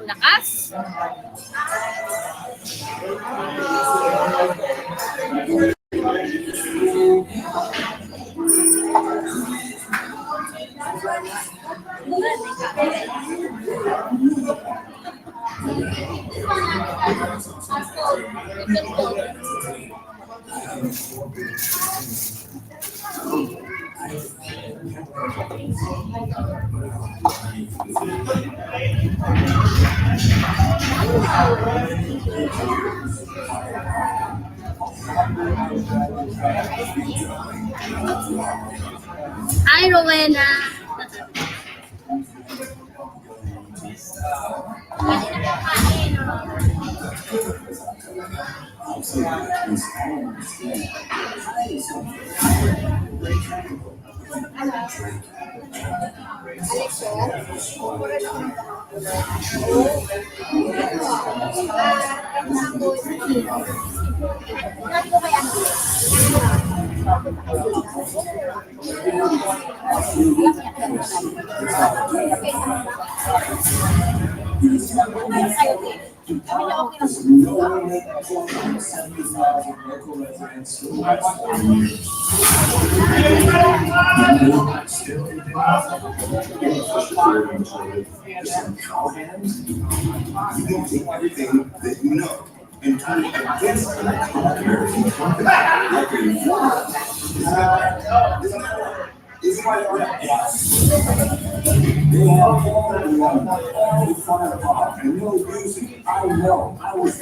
Lakas. Hi, Rowena.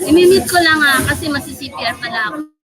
Imimit ko lang kasi masi-CPR pala ako.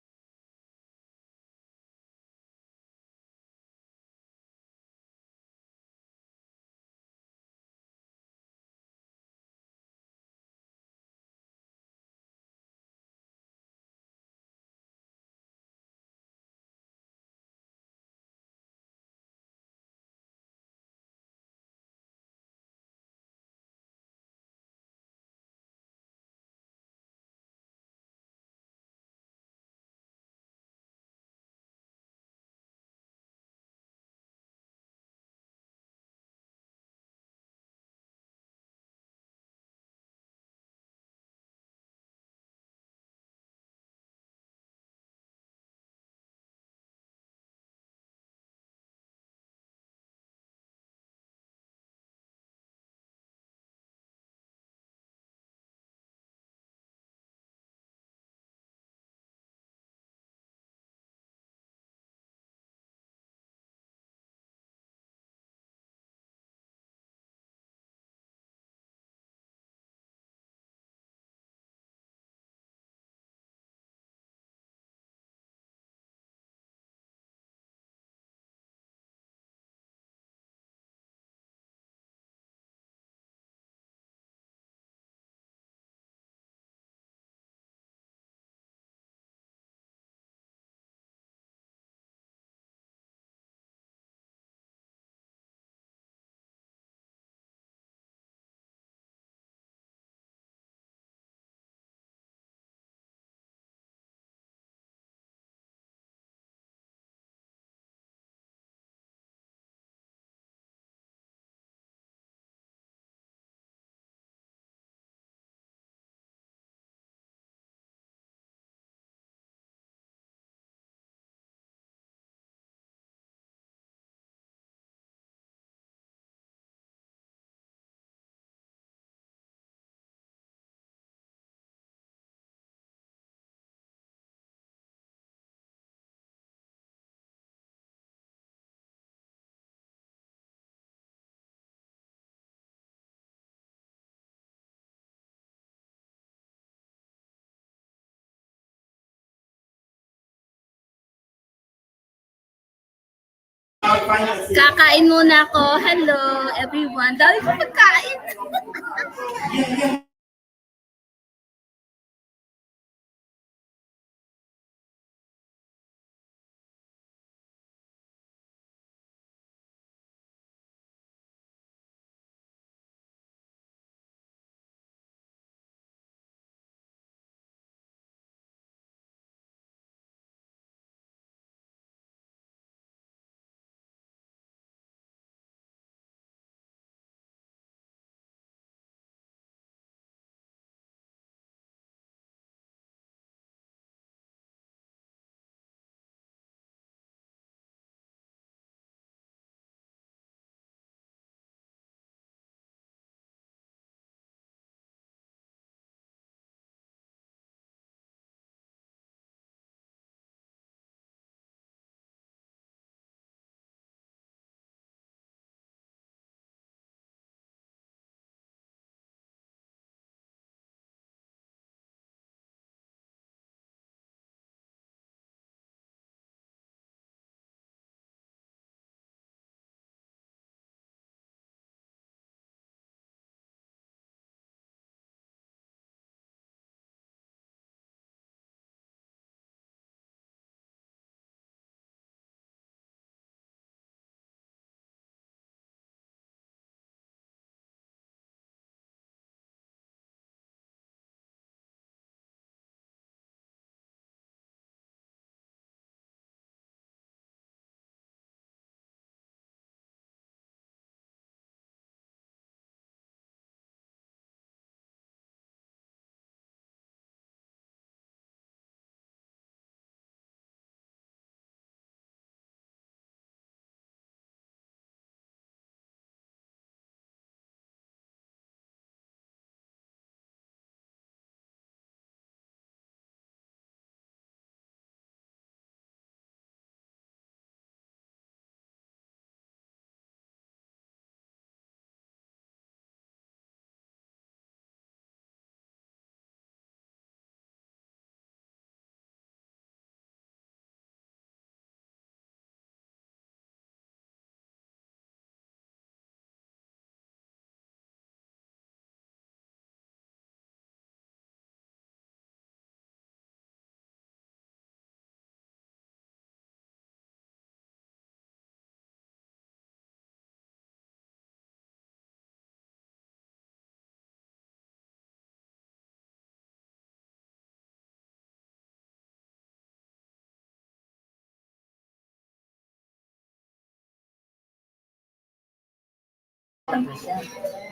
Kakain muna ako. Hello, everyone. Dami ko pagkain.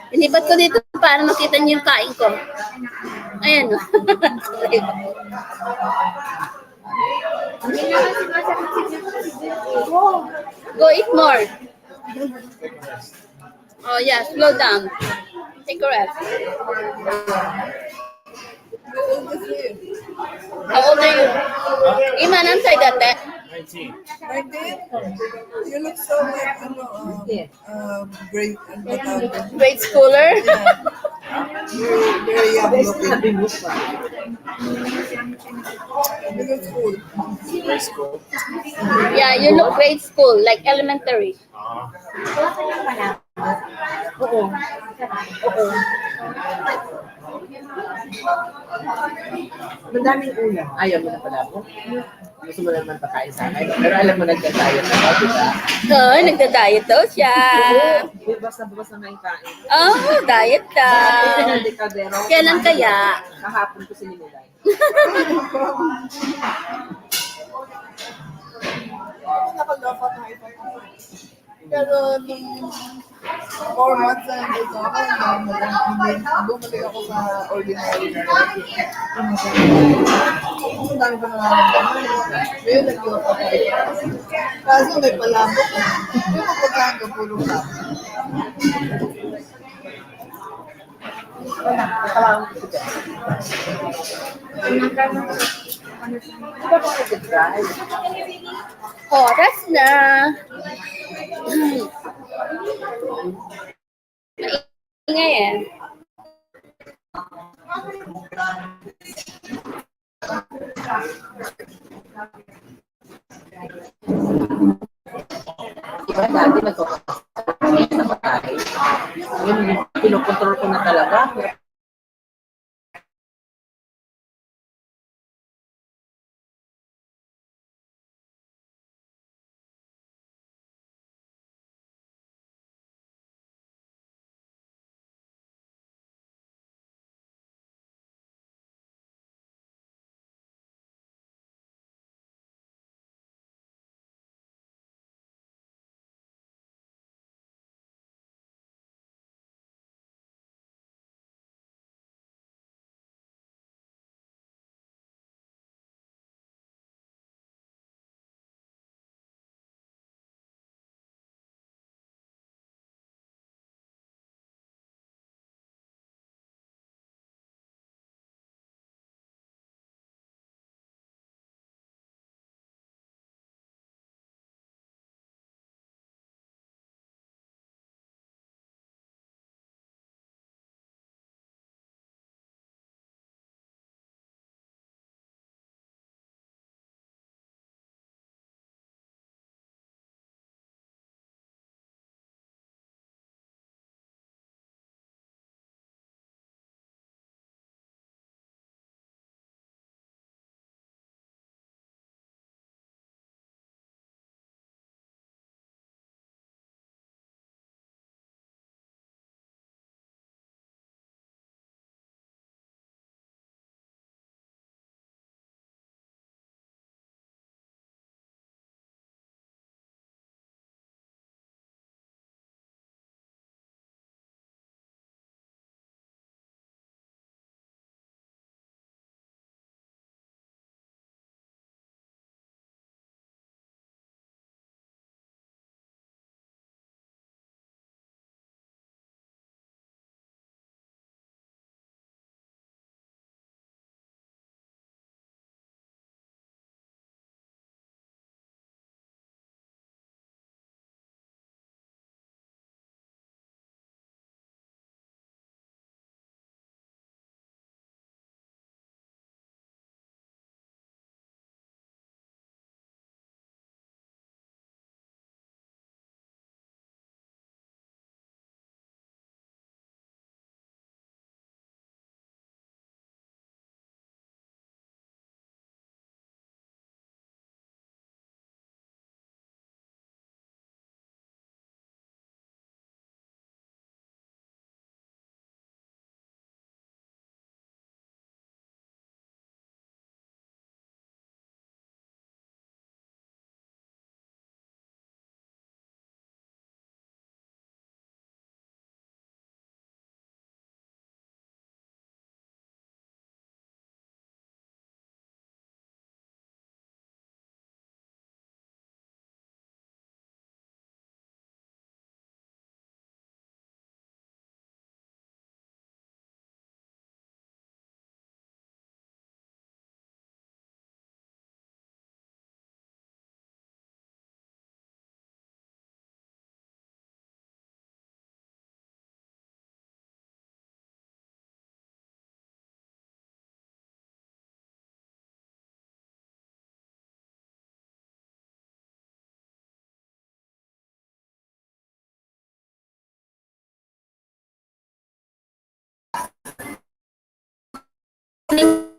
Inibat ko dito para makita niyo yung kain ko. Ayan. Go eat more. Oh yeah, slow down. Take a rest. How old are you? Iman, ansay dati. 19. 19? You look so like, great, Grade schooler. very young looking. Middle school. High school. Yeah, you look grade school, like elementary. Madaming ulam. Ayaw mo na pala po. Gusto mo naman pakain sa akin. Pero alam mo, nagkatayo na ba, diba? Oh, nagda-diet daw siya. Bukas na ngayon kain. Oh, diet daw. Hindi ka, pero... Kailan kaya? Kahapon ko sinilay. Ako nakadapat na ito. Pero nung 4 months na nandito ako, bumalik ako sa ordinary na ang dami ko nararamdaman. Ngayon nag-iwan ako ito. Kaso may palabok. Yung kapagkaan ka pulong lang. Nakakawang ko siya. Diba ko nag-drive? Oras na. Maingay eh. Diba dati nagkakasal na pakain? Yun, pinokontrol ko na talaga. Meron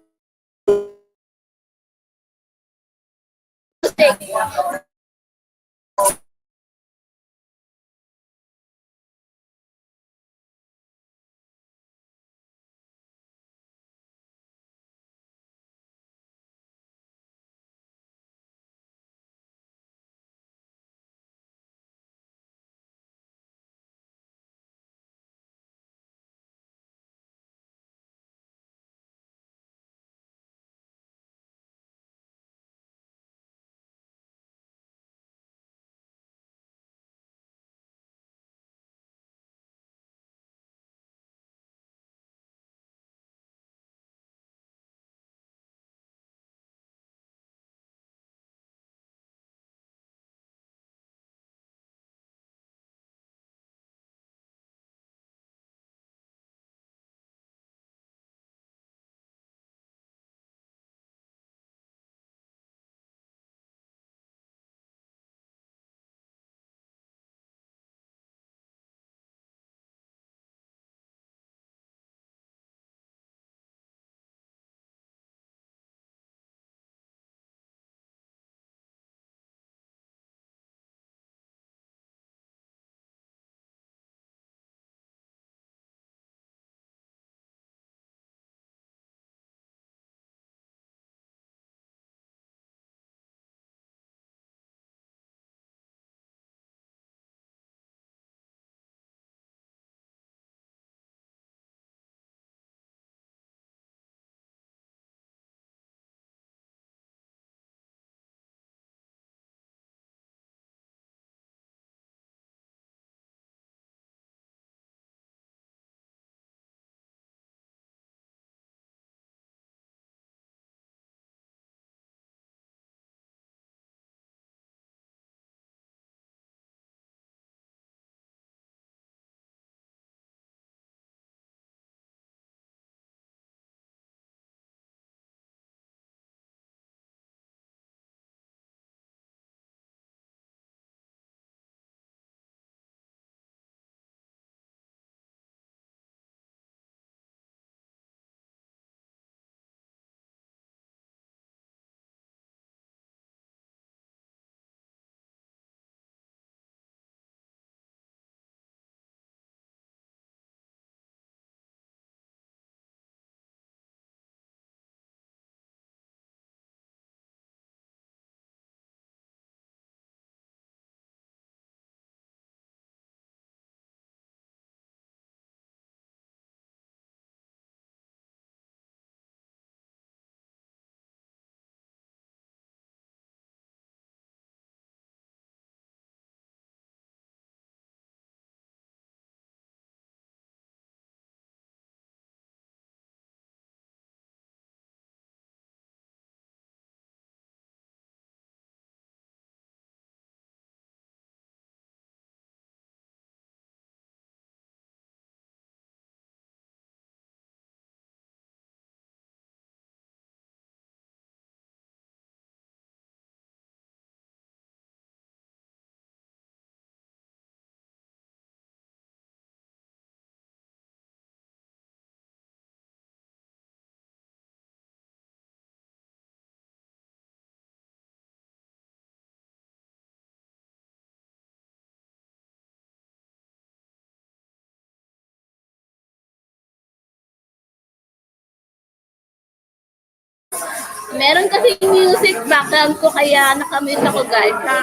kasi music background ko kaya nakamute ako guys ha.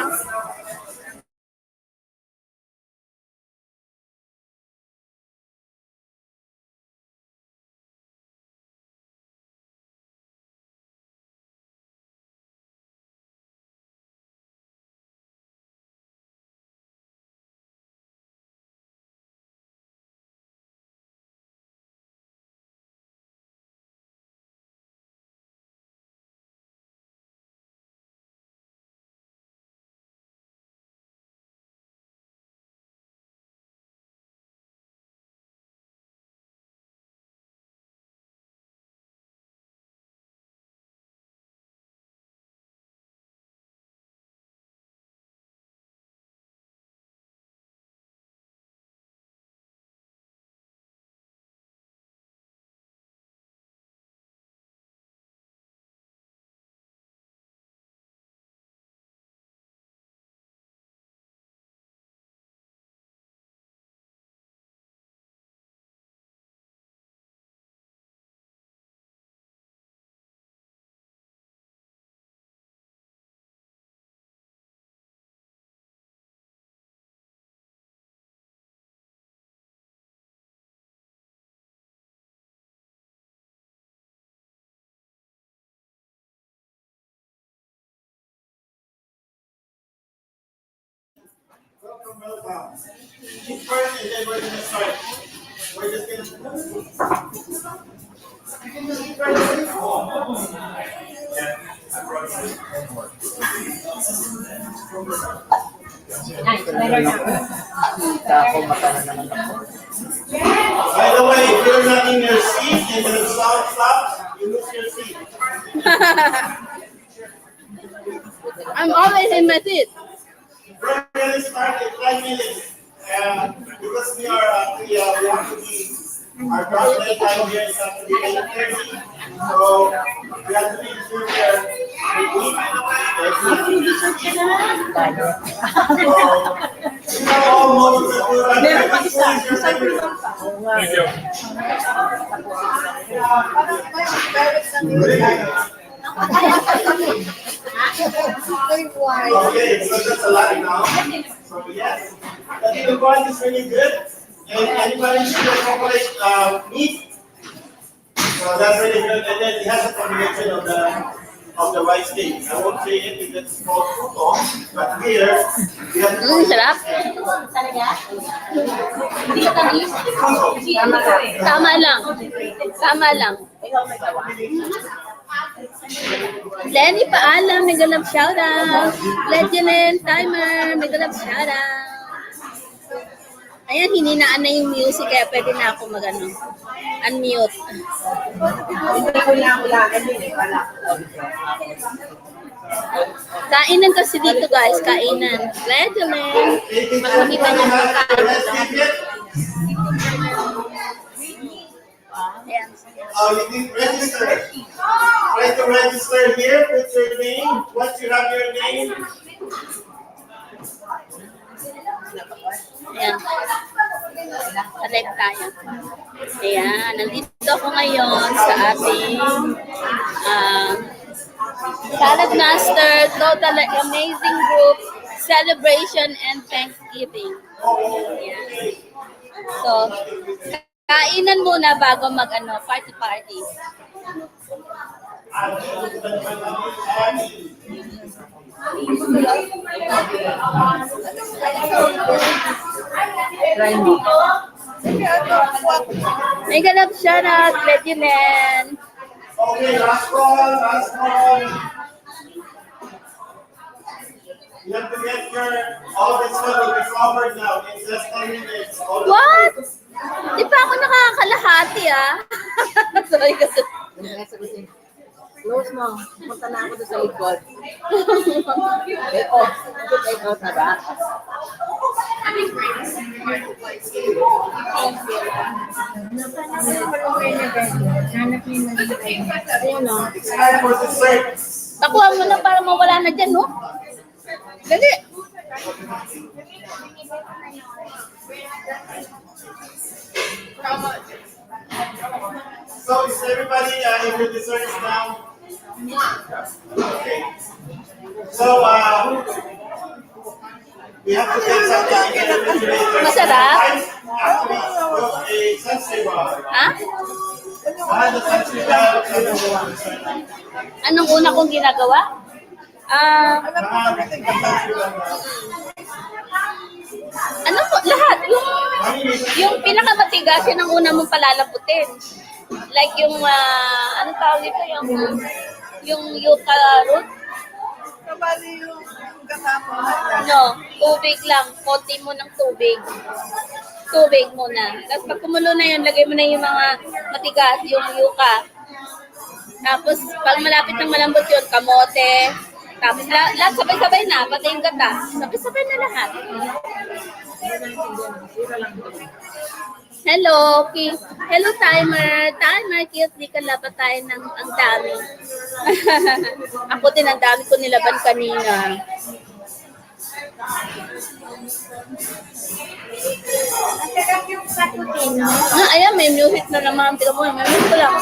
First, and then we're gonna start. We're just gonna. Kita ako mata na naman ako. By the way, if you're not in your seat and the sound stops, you lose your seat. I'm always in my seat. We're gonna start in 5 minutes. Because we have to be our prospect time here is up to be 8:30. So we have to be sure we're okay, so that's a lot now. So yes, the one is really good. And anybody should incorporate meat. So that's really good. And then it has a combination of the rice cake. I won't say it because it's called puto, but here we have Sarap. puto. Tama lang. Tama lang. Lenny, paalam. Mega love shoutout. Legend Timer. Mega love shoutout. Ayan, hininaan na yung music kaya pwede na ako unmute. Kainan kasi dito guys, kainan. Legend. Makikita niyo yung kainan. Ayan. You need register. Try to register here. Put your name. Once you have your name. Ayan. Live tayo. Ayan. Nandito ako ngayon sa ating Saladmaster Total Amazing Group Celebration and Thanksgiving. Ayan. So, kainan muna bago party. Try mo. Mega love shoutout, Legend. Okay, last call. You have to get all this stuff will be covered now. It's just 10 minutes. What? Di pa ako nakakalahati Sorry kasi. Close mo. Punta na ako doon sa likod. Take out na ba? Ayun o. It's time for dessert. Pakuha mo na para mawala na dyan, no? Dali. So is everybody in your desserts now? Okay. So we have to take something in the refrigerator. Masarap? Actually, a sunset bar. Ha? The sunset bar. Anong una kong ginagawa? Ano po? Lahat. Yung pinakamatigas, yun ang una mong palalaputin. Like yung, anong tawag ito? Yung yuca root? Kabali yung kasama na yan. No, tubig lang. Konti mo ng tubig. Tubig muna. Tapos pag kumulo na yun, lagay mo na yung mga matigas, yung yuca. Tapos pag malapit ng malambot yun, kamote. Tapos lahat sabay-sabay na, pati yung gata. Sabay-sabay na lahat. Hello, hello timer. Timer, cute. Di ka laban tayo ng ang dami. Ako din, ang dami ko nilaban kanina. Ayan, may music na naman. Tingnan mo, may music ko lang.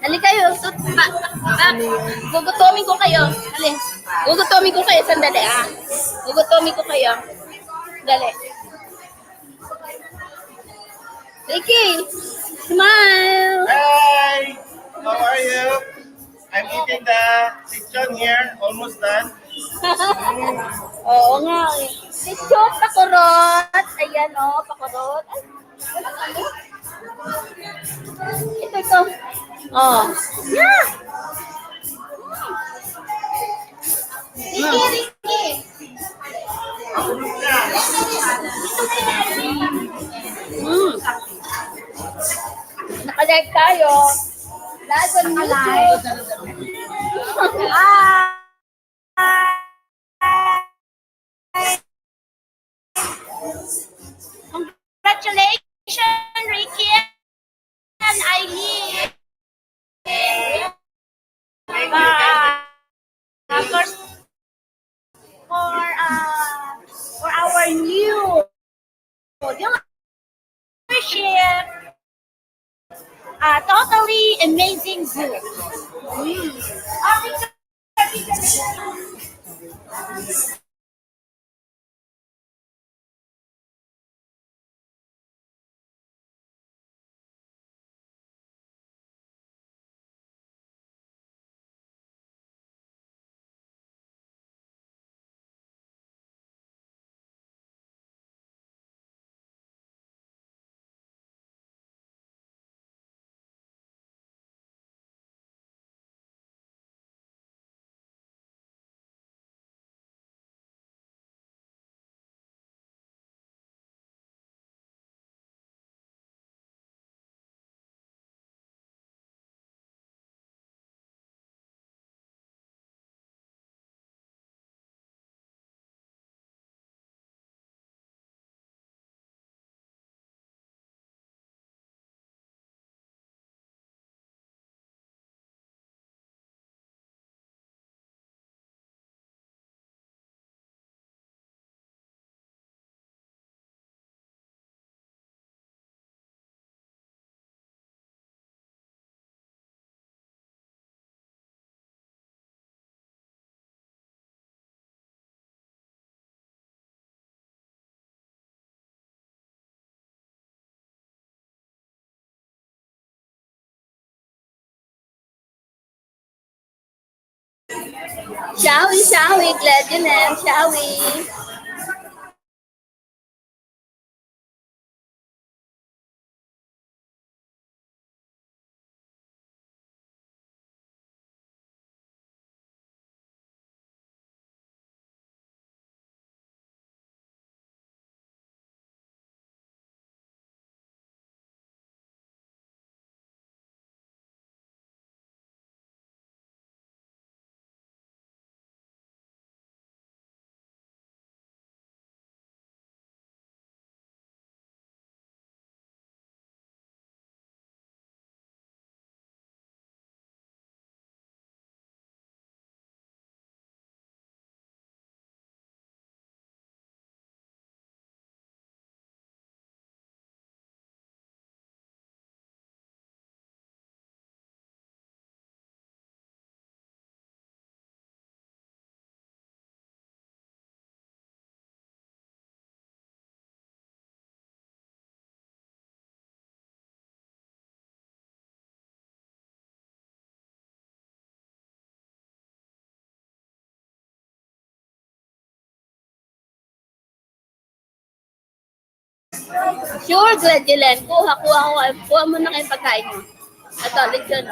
Dali kayo. Gugutomin ko kayo. Dali. Gugutomin ko kayo. Sandali ah. Gugutomin ko kayo. Dali. Ricky, smile. Hi! How are you? I'm eating the lechon here, almost done. Oo nga eh. Lechon, pakurot. Ayan o, pakurot. Ay, wala kami. Ito. Oh. Yeah. Ricky. Naka-live tayo. Live on YouTube. Congratulations, Ricky and Eileen. First, for our new membership, totally amazing zoo. Shall we? Glad you know, shall we? Sure, glad you land. Kuha mo na kayong pagkain mo. Ito, lechon.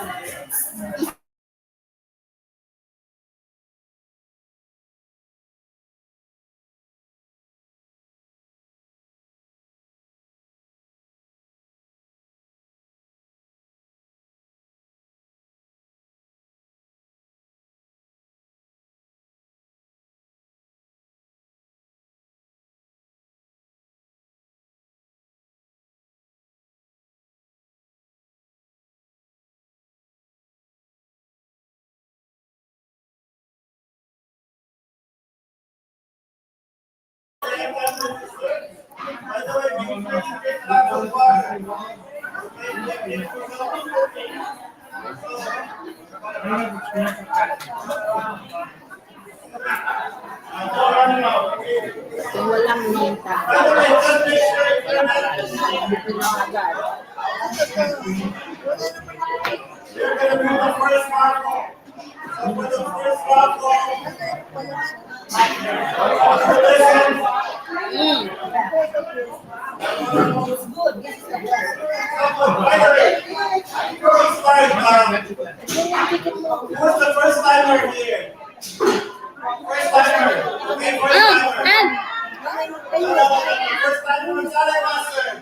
Kung walang minta, By the way, just make sure you're not dito na agad. You're gonna be the first smartphone. So for the first smartphone, listen. Mm. By the way, before we start, who's the first timer here? First timer. Okay, first timer. And First timer on Saladmaster.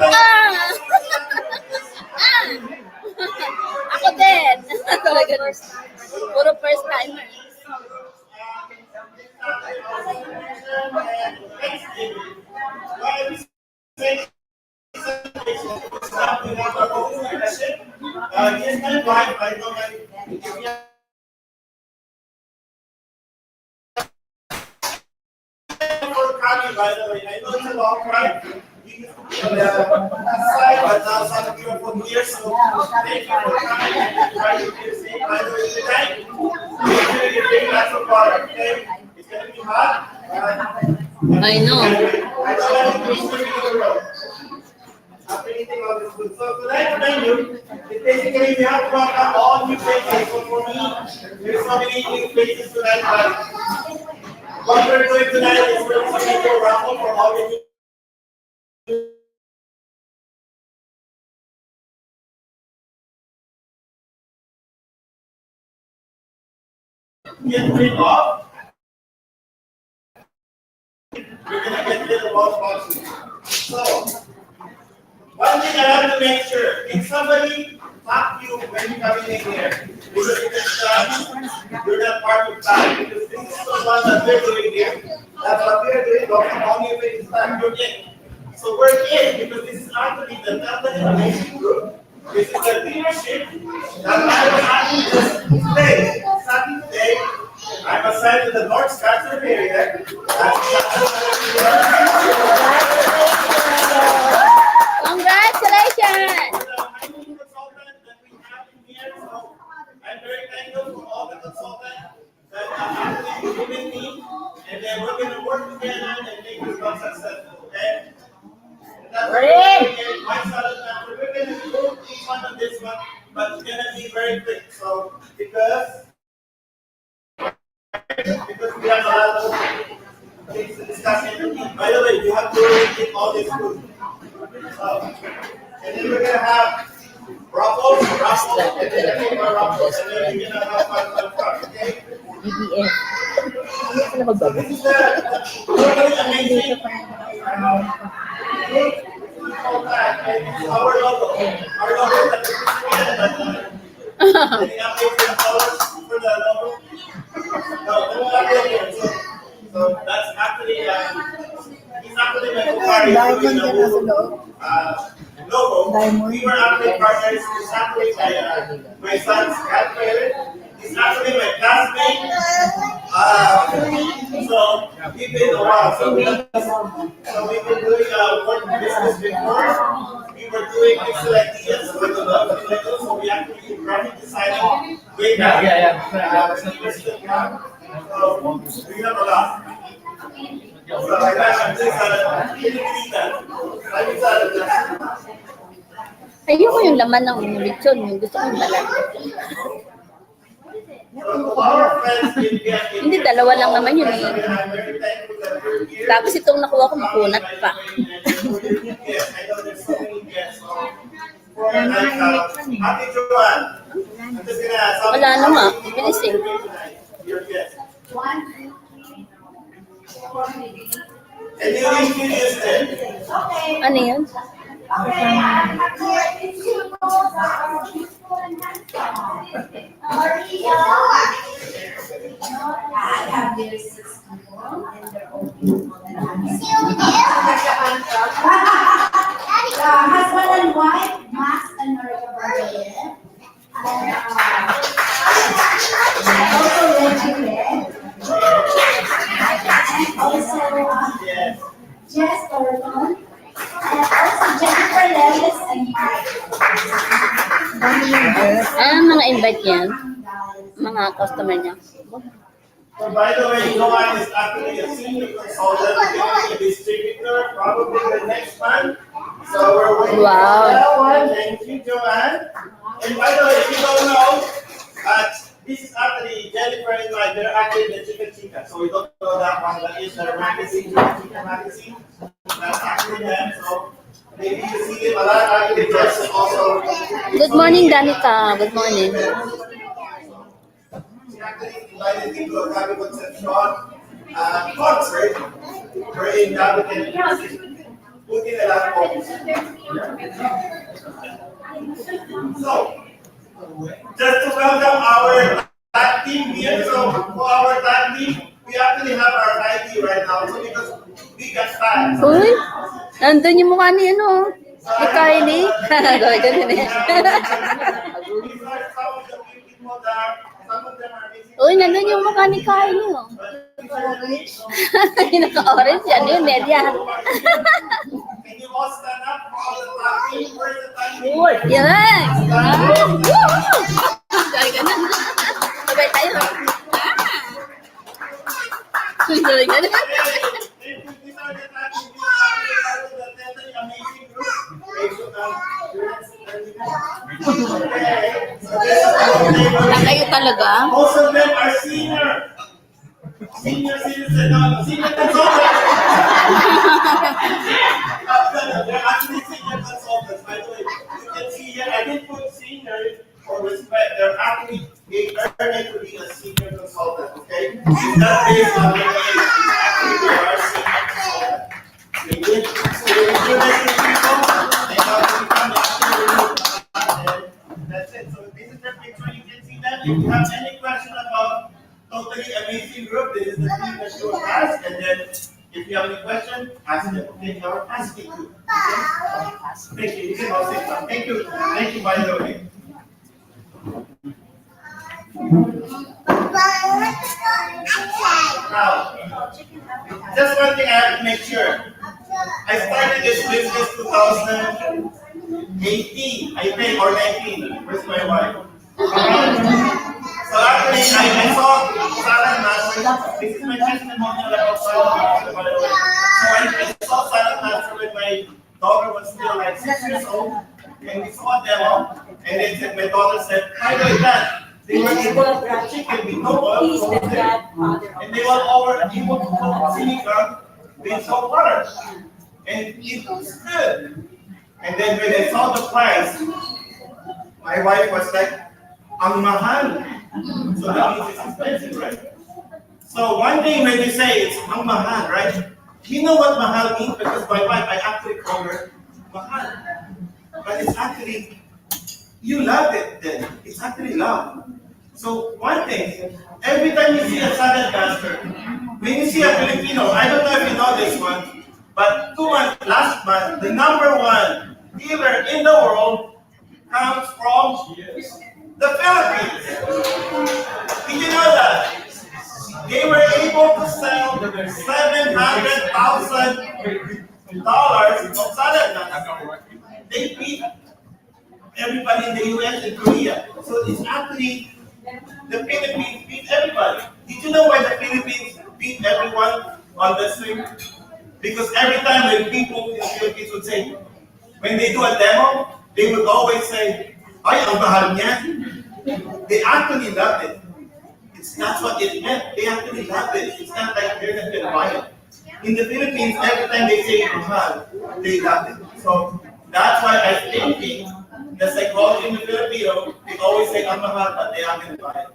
ah! Ah! Ako din. Talaga. Puro first timer. Yes, my wife, I know that for coming, by the way. I know it's a long ride. Side, but now some of you are from here, so thank you for coming and try to be safe. By the way, tonight, make sure you drink lots of water, okay? It's gonna be hot. I know. I don't have to drink the road. After eating all this food. So tonight's menu is basically we have brought up all new places. So for me, there's so many new places tonight, but what we're doing tonight is we're going to make a raffle for all the new get rid of. You're gonna get rid of all boxes. So one thing I have to make sure, if somebody tap you when you come in here, because if it's done, you're not part of that, because this is the one that we're doing here. That's what we're doing, but only if it's done, you're in. So we're in, because this is actually the company amazing group. This is the leadership that I was actually just today. Starting today, I'm assigned to the North Scotland area. Congratulations! I'm very thankful for all the consultants that have actually given me, and then we're going to work together and make this one successful, okay? And that's what we're going to get. My Saladmaster, we're going to do each one of this one, but it's going to be very quick. So, because we have a lot of things to discuss. By the way, you have to eat all this food. So, and then we're going to have ruffles, and then more ruffles, and then we're gonna have fun, okay? BBM. Hindi sila magbago. This is the totally amazing. Our logo. Our logo that we created, but any updates and colors for the logo? No update yet. So that's actually he's actually my co-party. Diamond ka na sa loob. Logo. We were actually partners. It's actually my son's grandparent. He's actually my classmate. So we've been a while. So we've been doing work business before. We were doing pixel ideas with the love of Lego. So we actually did graphic designing way back. So we have a lot. So I got I'm just I'm excited. Ayoko yung laman ng lechon. Yung gusto kong balat. Hindi, dalawa lang naman yun eh. Tapos itong nakuha ko, makunat pa. Wala na nga. Bilis eh. Ano yun? Husband and wife, Max and Maria Berlin. Also Reggie Red. And also Jess Thornton. And also Jennifer Levis and Mark. Dami yung guest. Mga invite niya? Mga customer niya? So by the way, Joanne is actually a senior consultant, a distributor, probably the next month. So we're waiting Wow. for that one. Thank you, Joanne. And by the way, if you don't know, this is actually Jennifer and I, they're actually the Chicken Chica. So we don't know that one, but it's their magazine, Chicken Magazine. That's actually them. So maybe you see them a lot actually dressed also. Good morning, Danica. Good morning. She actually invited me to a Gabi Concepcion concert wherein Gabi can put in a lot of focus. So, just to welcome our tag team here. So, for our tag team, we actually have our ID right now. So, because we got tags. Uy, nandun yung mukha ni ano, ni Kylie. Gawin ganun eh. These are some of the people that some of them are missing. Uy, nandun yung mukha ni Kylie. Oh. Yung naka-orange yan, yun, Nelia. Can you all stand up for all the tag team? Where's the tag team? Yan! Gawin ganun. Sabay tayo. Gawin ganun. These are the tag team. These are the totally amazing group. Na kayo talaga? Most of them are senior citizen, senior consultants. They're actually senior consultants. By the way, you can see here, I didn't put senior for respect. They're actually earning to be a senior consultant. Okay, it's not based on their age. It's actually they are senior consultants. They did so they introduce people. They have to become actually. That's it. So this is the picture. You can see that. If you have any question about totally amazing group, this is the team that you will ask. And then if you have any question, ask them. Okay, or ask me too. Okay? Thank you. You can all sit down. Thank you. Thank you, by the way. Now, just one thing I have to make sure. I started this business 2018, I think, or 19. Where's my wife? So actually, I saw Saladmaster. This is my testimonial about Saladmaster, by the way. So I saw Saladmaster when my daughter was still like 6 years old, and we saw a demo, and they said, my daughter said, "By the way, Dad, they were able to cook chicken with no oil, and they were able to cook silica with salt water, and it was good." And then when I saw the price, my wife was like, "Ang mahal." So that means it's expensive, right? So one thing when you say it's ang mahal, right? You know what mahal means? Because my wife, I actually call her mahal. But it's actually, you love it then. It's actually love. So one thing, every time you see a Saladmaster, when you see a Filipino, I don't know if you know this one, but last month, the #1 dealer in the world comes from the Philippines. Did you know that? They were able to sell $700,000 of Saladmaster. They beat everybody in the US and Korea. So it's actually the Philippines beat everybody. Did you know why the Philippines beat everyone on the swing? Because every time when people in the Philippines would say, when they do a demo, they would always say, "Ay, ang mahal niya." They actually loved it. That's what it meant. They actually loved it. It's not like they're not going to buy it. In the Philippines, every time they say mahal, they loved it. So that's why I think the psychology in the Filipino, they always say ang mahal, but they are going to buy it.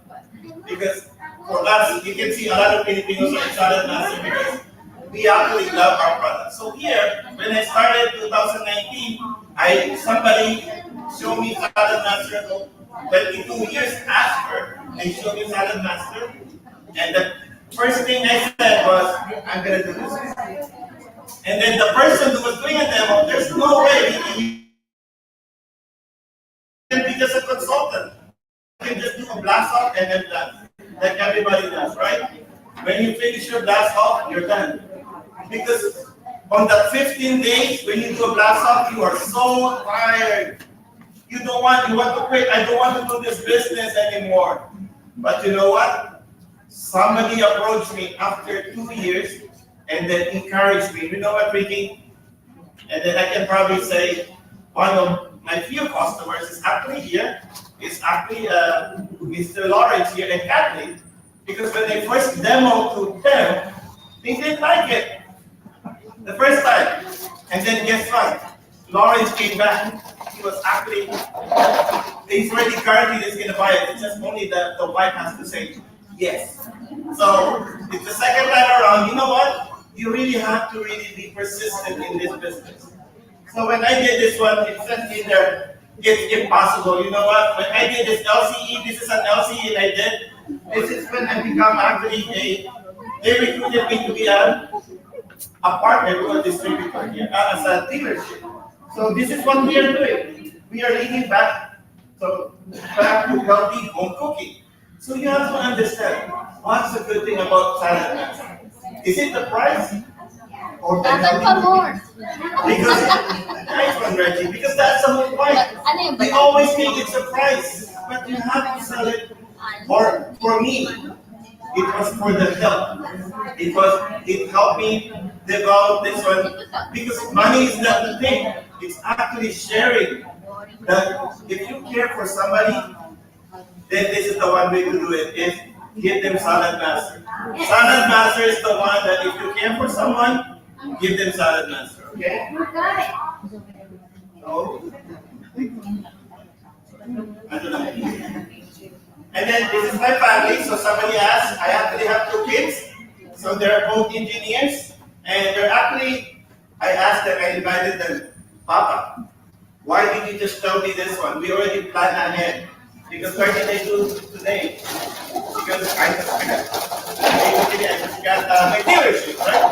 Because for us, you can see a lot of Filipinos are excited because we actually love our product. So here, when I started 2019, somebody showed me Saladmaster. 22 years after, they showed me Saladmaster, and the first thing I said was, "I'm gonna do this." And then the person who was doing a demo, there's no way he can be just a consultant. You can just do a blast off and then done, like everybody does, right? When you finish your blast off, you're done. Because On that 15 days, when you do a blast off, you are so tired. You want to quit. I don't want to do this business anymore. But you know what? Somebody approached me after 2 years and then encouraged me. You know what, Ricky? And then I can probably say one of my few customers is actually here. It's actually Mr. Lawrence here and Kathleen. Because when they first demoed to them, they didn't like it the first time. And then guess what? Lawrence came back. He was actually, he's already guaranteed he's going to buy it. It's just only the wife has to say yes. So it's the second time around. You know what? You really have to really be persistent in this business. So when I did this one, it says in there, it's impossible. You know what? When I did this LCE, this is an LCE and I did. This is when I become actually they recruited me to be a partner to a distributor here, as a dealership. So this is what we are doing. We are leading back to healthy home cooking. So you have to understand what's the good thing about Saladmaster. Is it the price? Or the Dapat pa more. because nice one, Reggie. Because that's the whole point. Ano yun? We always think it's a price, but you have to sell it. Or for me, it was for the health. It helped me develop this one because money is not the thing. It's actually sharing. That if you care for somebody, then this is the one way to do it. Is give them Saladmaster. Saladmaster is the one that if you care for someone, give them Saladmaster. Okay? So, I don't know. And then this is my family. So somebody asked, I actually have 2 kids. So they're both engineers. And they're actually, I asked them, I invited them, Papa, why did you just tell me this one? We already planned ahead. Because why did they do today? Because I just got my dealership, right?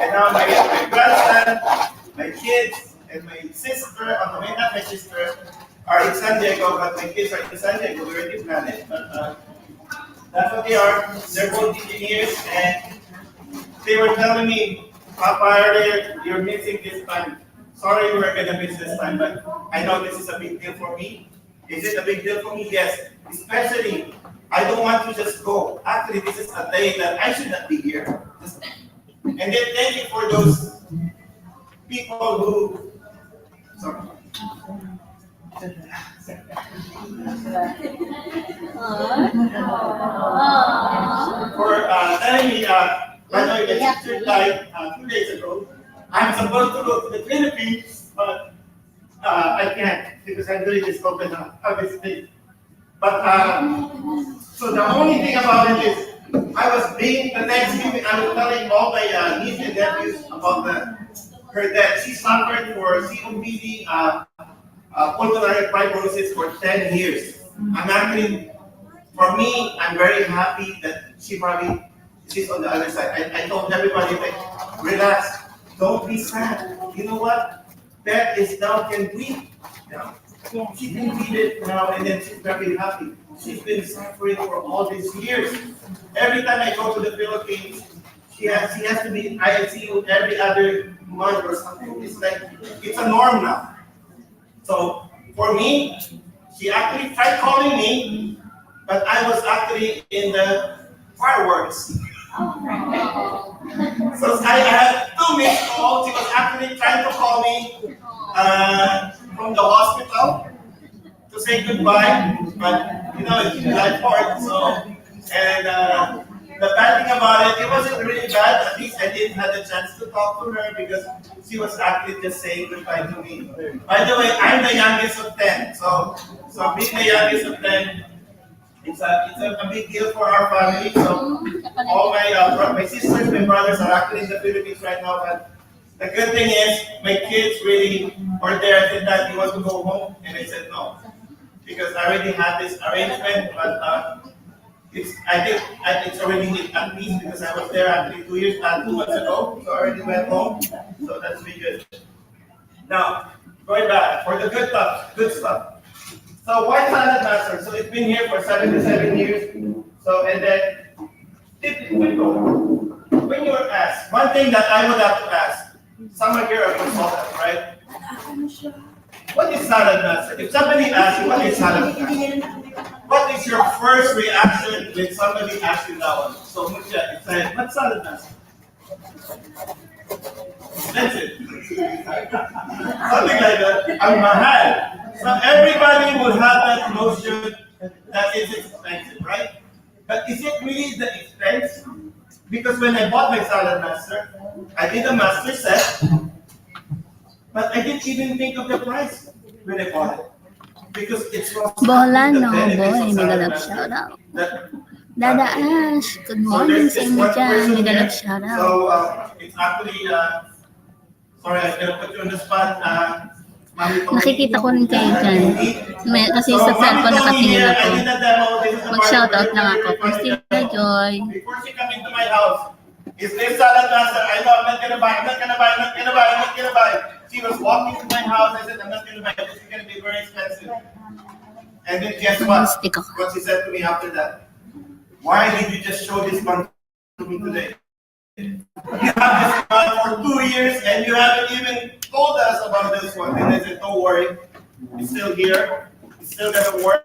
And now my grandson, my kids, and my sister, on the way, not my sister, are in San Diego, but my kids are in San Diego. We already planned it. But that's what they are. They're both engineers, and they were telling me, Papa, earlier, you're missing this time. Sorry, we're gonna miss this time, but I know this is a big deal for me. Is it a big deal for me? Yes. Especially, I don't want to just go. Actually, this is a day that I should not be here. And then thank you for those people who, sorry. For telling me, by the way, my sister died 2 days ago. I'm supposed to go to the Philippines, but I can't because I'm doing this open obviously. But so the only thing about it is I was being the Thanksgiving. I was telling all my nieces and nephews about her death. She suffered for COPD, pulmonary fibrosis for 10 years. I'm actually, for me, I'm very happy that she's on the other side. I told everybody, like, relax, don't be sad. You know what? Beth is now can breathe now. She can breathe it now, and then she's very happy. She's been suffering for all these years. Every time I go to the Philippines, she has to be in ICU every other month or something. It's like, it's a norm now. So for me, she actually tried calling me, but I was actually in the fireworks. So I had 2 missed calls. She was actually trying to call me from the hospital to say goodbye, but you know, it's July 4th, so, and the bad thing about it wasn't really bad. At least I didn't have the chance to talk to her because she was actually just saying goodbye to me. By the way, I'm the youngest of 10, so being the youngest of 10, it's a big deal for our family. So all my sisters, my brothers are actually in the Philippines right now. But the good thing is my kids really were there. I said, Dad, you want to go home? And I said no, because I already had this arrangement. But I think it's already at least because I was there actually 2 months ago. So I already went home. So that's really good. Now going back for the good stuff. So why Saladmaster? So it's been here for 77 years. So and then when you were asked, one thing that I would have to ask, Someone here are consultants, right? What is saladmaster? If somebody asks you what is saladmaster, what is your first reaction when somebody asks you that one? So Mutia, it's like, what's saladmaster? That's it. Something like that. I'm mahal. So everybody will have that notion that it's expensive, right? But is it really the expense? Because when I bought my saladmaster, I did a master set, but I didn't even think of the price when I bought it. Because it's from Bolano, boy, mega love shout out. Dada Ash, good morning sa inyo dyan. Mega love shout out. So it's actually, sorry, I'm gonna put you on the spot. Nakikita ko rin kayo dyan. Kasi sa cellphone nakatingin ako. Mag-shoutout lang ako. Christina Joy. Before she come into my house, is this saladmaster? I know I'm not gonna buy, I'm not gonna buy, I'm not gonna buy, I'm not gonna buy. She was walking to my house, I said, I'm not gonna buy, this is gonna be very expensive. And then guess what? What she said to me after that? Why did you just show this one to me today? You have this one for 2 years and you haven't even told us about this one. And I said, don't worry, it's still here, it's still gonna work.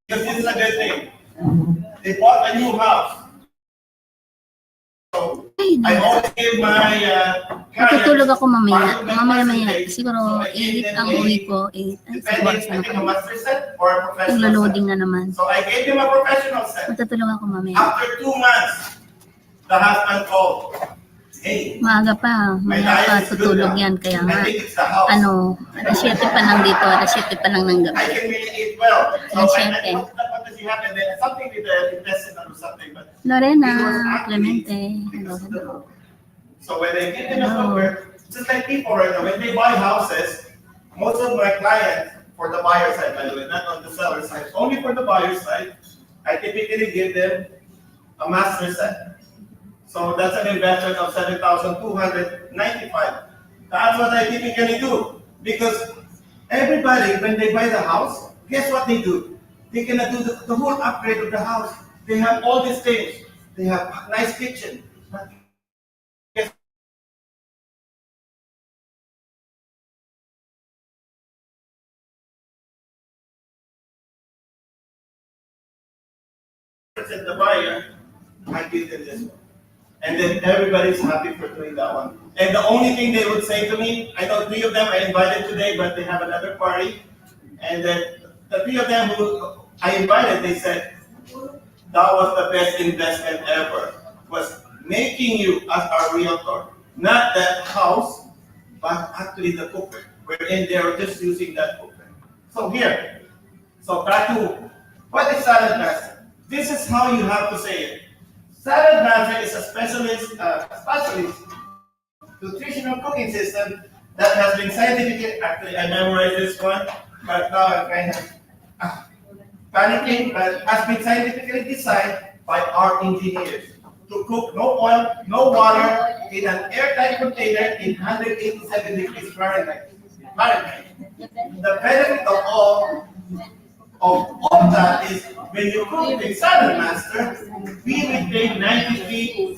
Because this is a good thing. They bought a new house. So I always give my Matutulog ako mamaya. Mamaya. Siguro 8 ang uwi ko. 8. Ay, sa box na a ako. master set or a professional Naglo-loading set. na naman. So I gave him a professional set. Matutulog ako mamaya. After 2 months, the husband called. Hey, Maaga pa. my Mamaya pa diet is good tutulog now. yan. Kaya I nga, think it's the house. alas 7 pa lang dito. Alas 7 pa lang ng I gabi. can really eat well. So Alas I 7. hope that what does he have and then something with the intestinal or something. But Lorena, Clemente. Hello. so when they get in the cookware, just like people right now, when they buy houses, most of my clients, for the buyer side, by the way, not on the seller side, only for the buyer side, I typically give them a master set. So that's an investment of $7,295. That's what I typically do. Because everybody, when they buy the house, guess what they do? They're gonna do the whole upgrade of the house. They have all these things. They have a nice kitchen. But guess the buyer, I give them this one. And then everybody's happy for doing that one. And the only thing they would say to me, I know 3 of them I invited today, but they have another party. And then the 3 of them who I invited, they said, that was the best investment ever. Was making you as a realtor. Not that house, but actually the cooker. Wherein they were just using that cooker. So here, so back to, what is saladmaster? This is how you have to say it. Saladmaster is a specialist nutritional cooking system that has been scientifically, actually I memorized this one, but now I'm kind of panicking, but has been scientifically designed by our engineers to cook no oil, no water in an airtight container in 187 degrees Fahrenheit. The benefit of all that is when you cook with Saladmaster, we retain 93%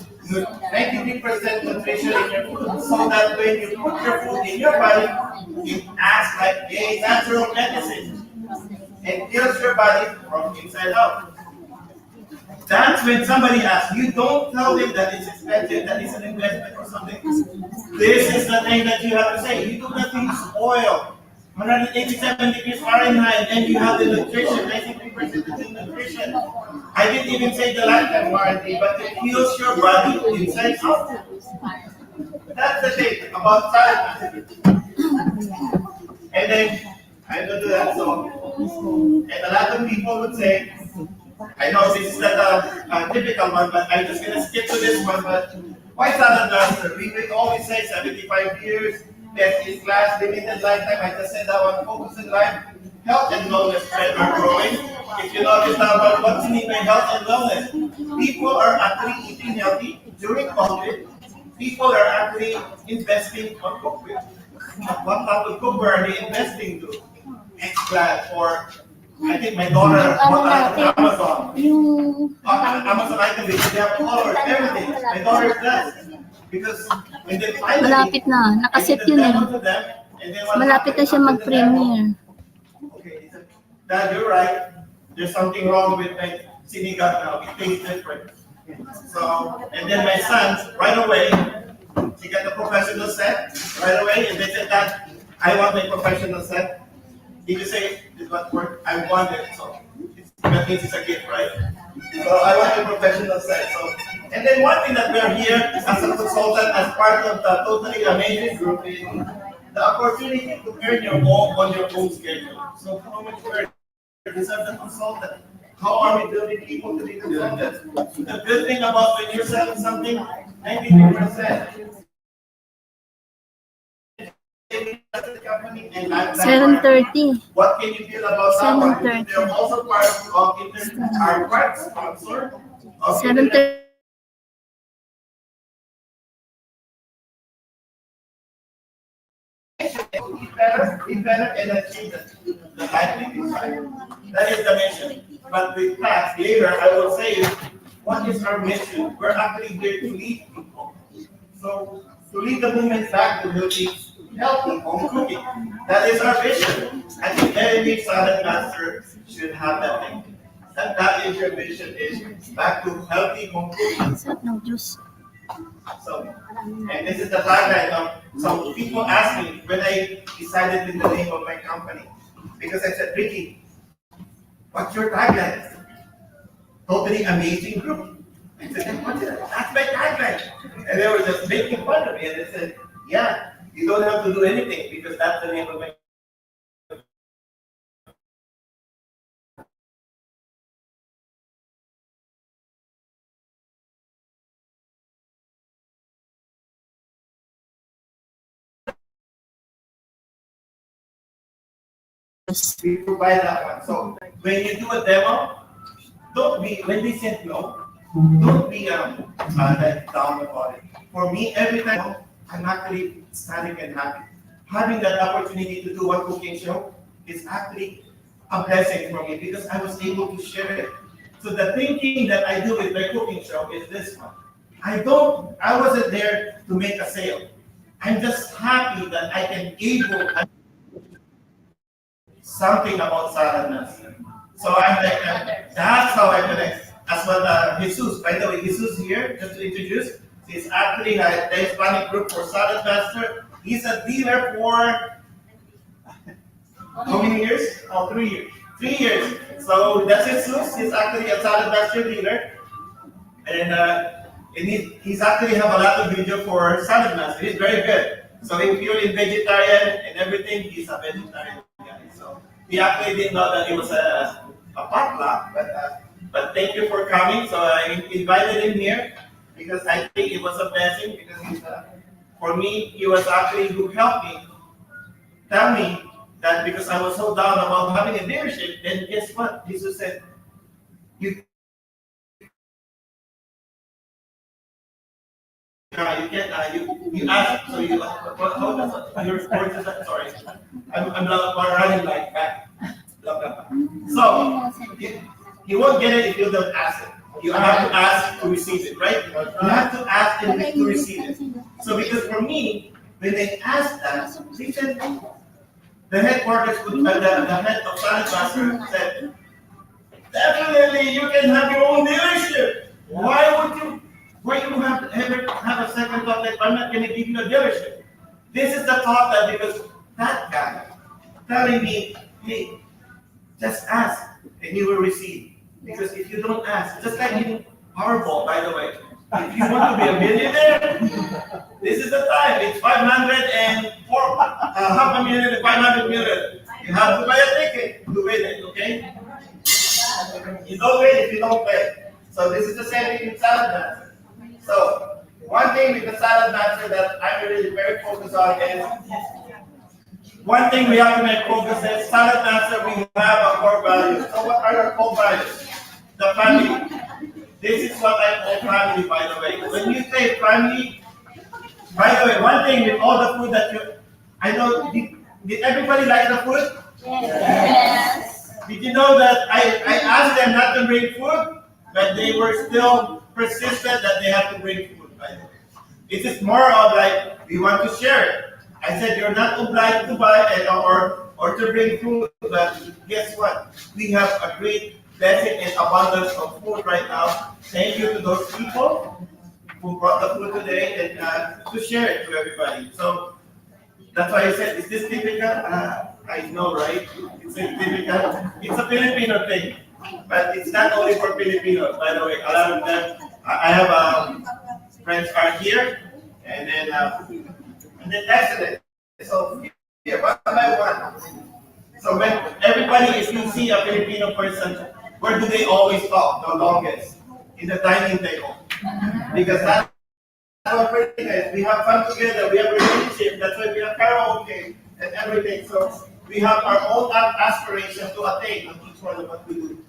nutrition in your food, so that when you put your food in your body, it acts like a natural medicine and kills your body from inside out. That's when somebody asks, you don't tell them that it's expensive, that it's an investment or something. This is the thing that you have to say. You do not use oil. 187 degrees Fahrenheit, and you have the nutrition, 93% nutrition. I didn't even say the lifetime warranty, but it heals your body inside out. That's the thing about Saladmaster. And then, I don't do that, so, and a lot of people would say, I know this is not a typical one, but I'm just gonna skip to this one, but why Saladmaster? We will always say 75 years, best in class, limited lifetime. I just said that one, focus in life. health and wellness trend are growing. If you notice now what's in by health and wellness, people are actually eating healthy during COVID. People are actually investing on cookware. What type of cookware are they investing to? X-Clad or I think my daughter bought on Amazon. Amazon item because they have colors, everything. My daughter does. Because when they finally Malapit na. Nakaset yun eh. Malapit na siya mag-premiere. Okay, Dad, you're right. There's something wrong with my sinigang now. It tastes different. So, and then my sons, right away, they got the professional set right away, and they said, Dad, I want my professional set. Did you say this what work? I want it. So that means it's a gift, right? So I want a professional set. So and then one thing that we are here as a consultant, as part of the Totally Amazing Group is the opportunity to earn your own on your own schedule. So how much we earn as a consultant? How are we building people to be consultants? The good thing about when you're selling something, 93%. 7:30. What can you feel about that one? 7:30. They're also part of our part sponsor. 7:30. Be better and achieve the life desire. That is the mission. But with that, later I will say what is our mission? We're actually here to lead people. So to lead the movement back to healthy home cooking. That is our vision. I think every salad master should have that thing. That is your vision is back to healthy home cooking. No juice. So, and this is the tagline of some people ask me when I decided in the name of my company. Because I said, Ricky, what's your tagline? Totally Amazing Group. I said, what's it? That's my tagline. And they were just making fun of me. And they said, yeah, you don't have to do anything because that's the name of my we provide that one. So when you do a demo, don't be when they said no, don't be like down about it. For me, every time I'm actually ecstatic and happy. Having that opportunity to do one cooking show is actually a blessing for me because I was able to share it. So the thinking that I do with my cooking show is this one. I wasn't there to make a sale. I'm just happy that I can able something about Saladmaster. So I'm like, that's how I connect. As what Jesus, by the way, Jesus here, just to introduce, he's actually the Hispanic group for Saladmaster. He's a dealer for how many years? Oh, 3 years. 3 years. So that's Jesus. He's actually a Saladmaster dealer. And he's actually have a lot of video for Saladmaster. He's very good. So if you're in vegetarian and everything, he's a vegetarian guy. So he actually didn't know that he was a potluck, but thank you for coming. So I invited him here because I think it was a blessing because for me, he was actually who helped me tell me that because I was so down about having a leadership, then guess what? Jesus said, you can't, you ask, so you, your response is that, sorry, I'm not running like back. So, you won't get it if you don't ask it. You have to ask to receive it, right? You have to ask to receive it. So, because for me, when they asked that, they said, the headquarters, the head of Saladmaster said, definitely you can have your own dealership. Why you have ever have a second thought that I'm not going to give you a dealership? This is the thought that because that guy telling me, hey, just ask and you will receive. Because if you don't ask, just like in Powerball, by the way, if you want to be a millionaire, this is the time. It's 504, half a million and 500 million. You have to buy a ticket to win it, okay? You don't win if you don't pay. So this is the same thing with Saladmaster. So one thing with the Saladmaster that I'm really very focused on is one thing we have to make focus is, Salad Master, we have a core value. So what are our core values? The family. This is what I call family, by the way. When you say family, by the way, one thing with all the food that I know, did everybody like the food? Yes. Did you know that I asked them not to bring food, but they were still persistent that they had to bring food, by the way. It is more of like, we want to share it. I said, you're not obliged to buy it or to bring food, but guess what? We have a great blessing and abundance of food right now. Thank you to those people who brought the food today and to share it to everybody. So that's why I said, is this typical? I know, right? It's a typical. It's a Filipino thing, but it's not only for Filipinos, by the way. A lot of them, I have friends are here, and then excellent. So here, one by one. So when everybody, if you see a Filipino person, where do they always talk the longest? In the dining table. Because that's what we're doing. We have fun together, we have a relationship, that's why we have karaoke and everything. So we have our own aspiration to attain on each one of what we do.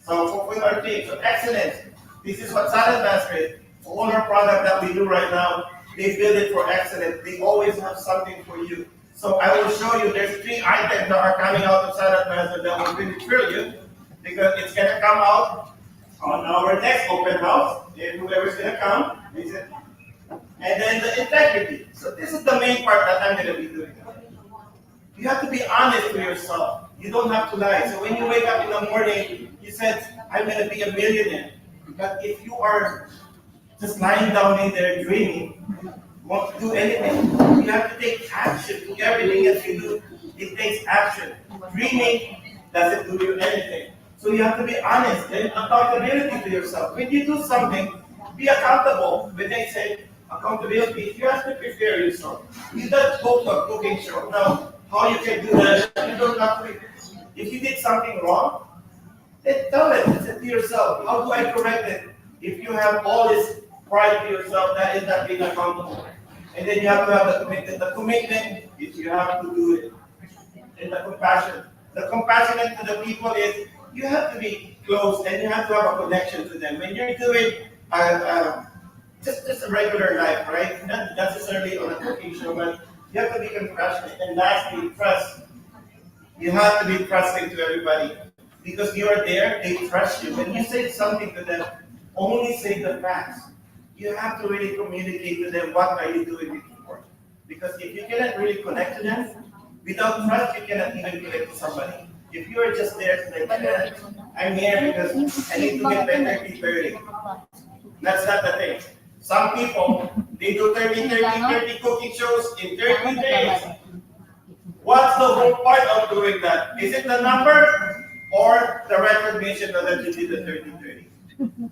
So fulfill our thing. So excellence. This is what Saladmaster is. All our product that we do right now, they build it for excellence. They always have something for you. So I will show you, there's 3 items that are coming out of Saladmaster that will really thrill you, because it's going to come out on our next open house, and whoever's going to come, visit. And then the integrity. So this is the main part that I'm going to be doing. You have to be honest with yourself. You don't have to lie. So when you wake up in the morning, you said, I'm going to be a millionaire. But if you are just lying down in there dreaming, won't do anything. You have to take action to everything that you do. It takes action. Dreaming doesn't do you anything. So you have to be honest and accountability to yourself. When you do something, be accountable. When they say accountability, you have to prepare yourself. You don't go to a cooking show. Now, how you can do that? You don't have to. If you did something wrong, then tell it. Say to yourself, how do I correct it? If you have all this pride to yourself, that is not being accountable. And then you have to have the commitment. The commitment is you have to do it. And the compassion. The compassionate to the people is you have to be close and you have to have a connection to them. When you're doing just a regular life, right? Not necessarily on a cooking show, but you have to be compassionate. And lastly, trust. You have to be trusting to everybody. Because you are there, they trust you. When you say something to them, only say the facts. You have to really communicate to them what are you doing before. Because if you cannot really connect to them, without trust, you cannot even connect to somebody. If you are just there, like, I'm here because I need to get my 30-30. That's not the thing. Some people, they do 30 cooking shows in 30 days. What's the whole point of doing that? Is it the number or the recognition that you did the 30-30?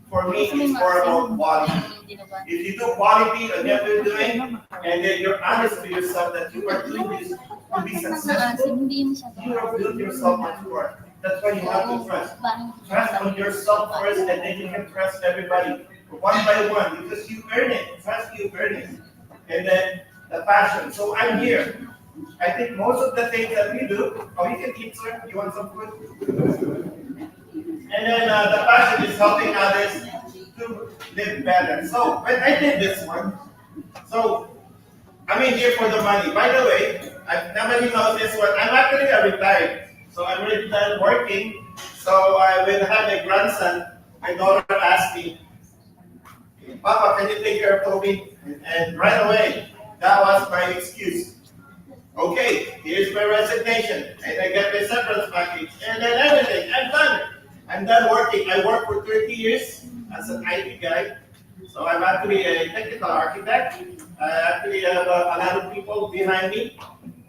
For me, it's more about quality. If you do quality and what you're doing, and then you're honest with yourself that you are doing this to be successful, you have built yourself much more. That's why you have to trust. Trust on yourself first, and then you can trust everybody one by one because you earn it. Trust you earn it. And then the passion. So I'm here. I think most of the things that we do, oh, you can eat, sir. You want some food? And then the passion is helping others to live better. So when I did this one, so I'm in here for the money. By the way, nobody knows this one. I'm actually retired. So I'm already done working. So when I had my grandson, my daughter asked me, Papa, can you take care of Toby? And right away, that was my excuse. Okay, here's my resignation. And I get my severance package. And then everything, I'm done. I'm done working. I worked for 30 years as an IT guy. So I'm actually a technical architect. I actually have a lot of people behind me.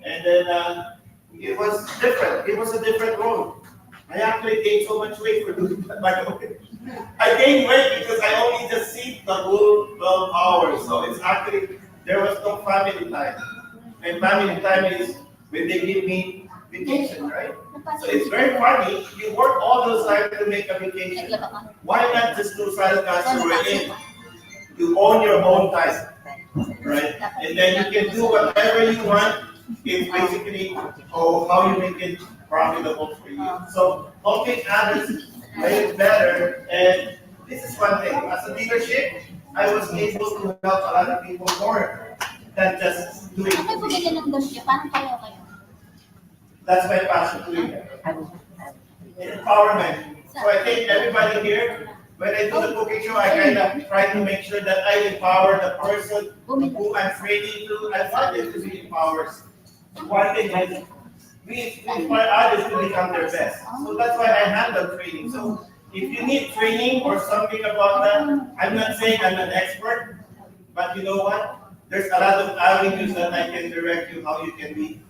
And then it was different. It was a different role. I actually gained so much weight for doing that, by the way. I gained weight because I only just sit the whole 12 hours. So it's actually, there was no family time. And family time is when they give me vacation, right? So it's very funny. You work all those time to make a vacation. Why not just do Saladmaster wherein you own your own time, right? And then you can do whatever you want It's basically how you make it profitable for you. So helping others make it better. And this is one thing. As a leadership, I was able to help a lot of people more than just doing Ano po it. ganyan ng damit niya? Paano kayo? That's my passion doing it. Empowerment. So I think everybody here, when I do the cooking show, I kind of try to make sure that I empower the person who I'm training to. I want them to be empowered. One thing is, we inspire others to become their best. So that's why I handle training. So if you need training or something about that, I'm not saying I'm an expert, but you know what? There's a lot of avenues that I can direct you how you can be.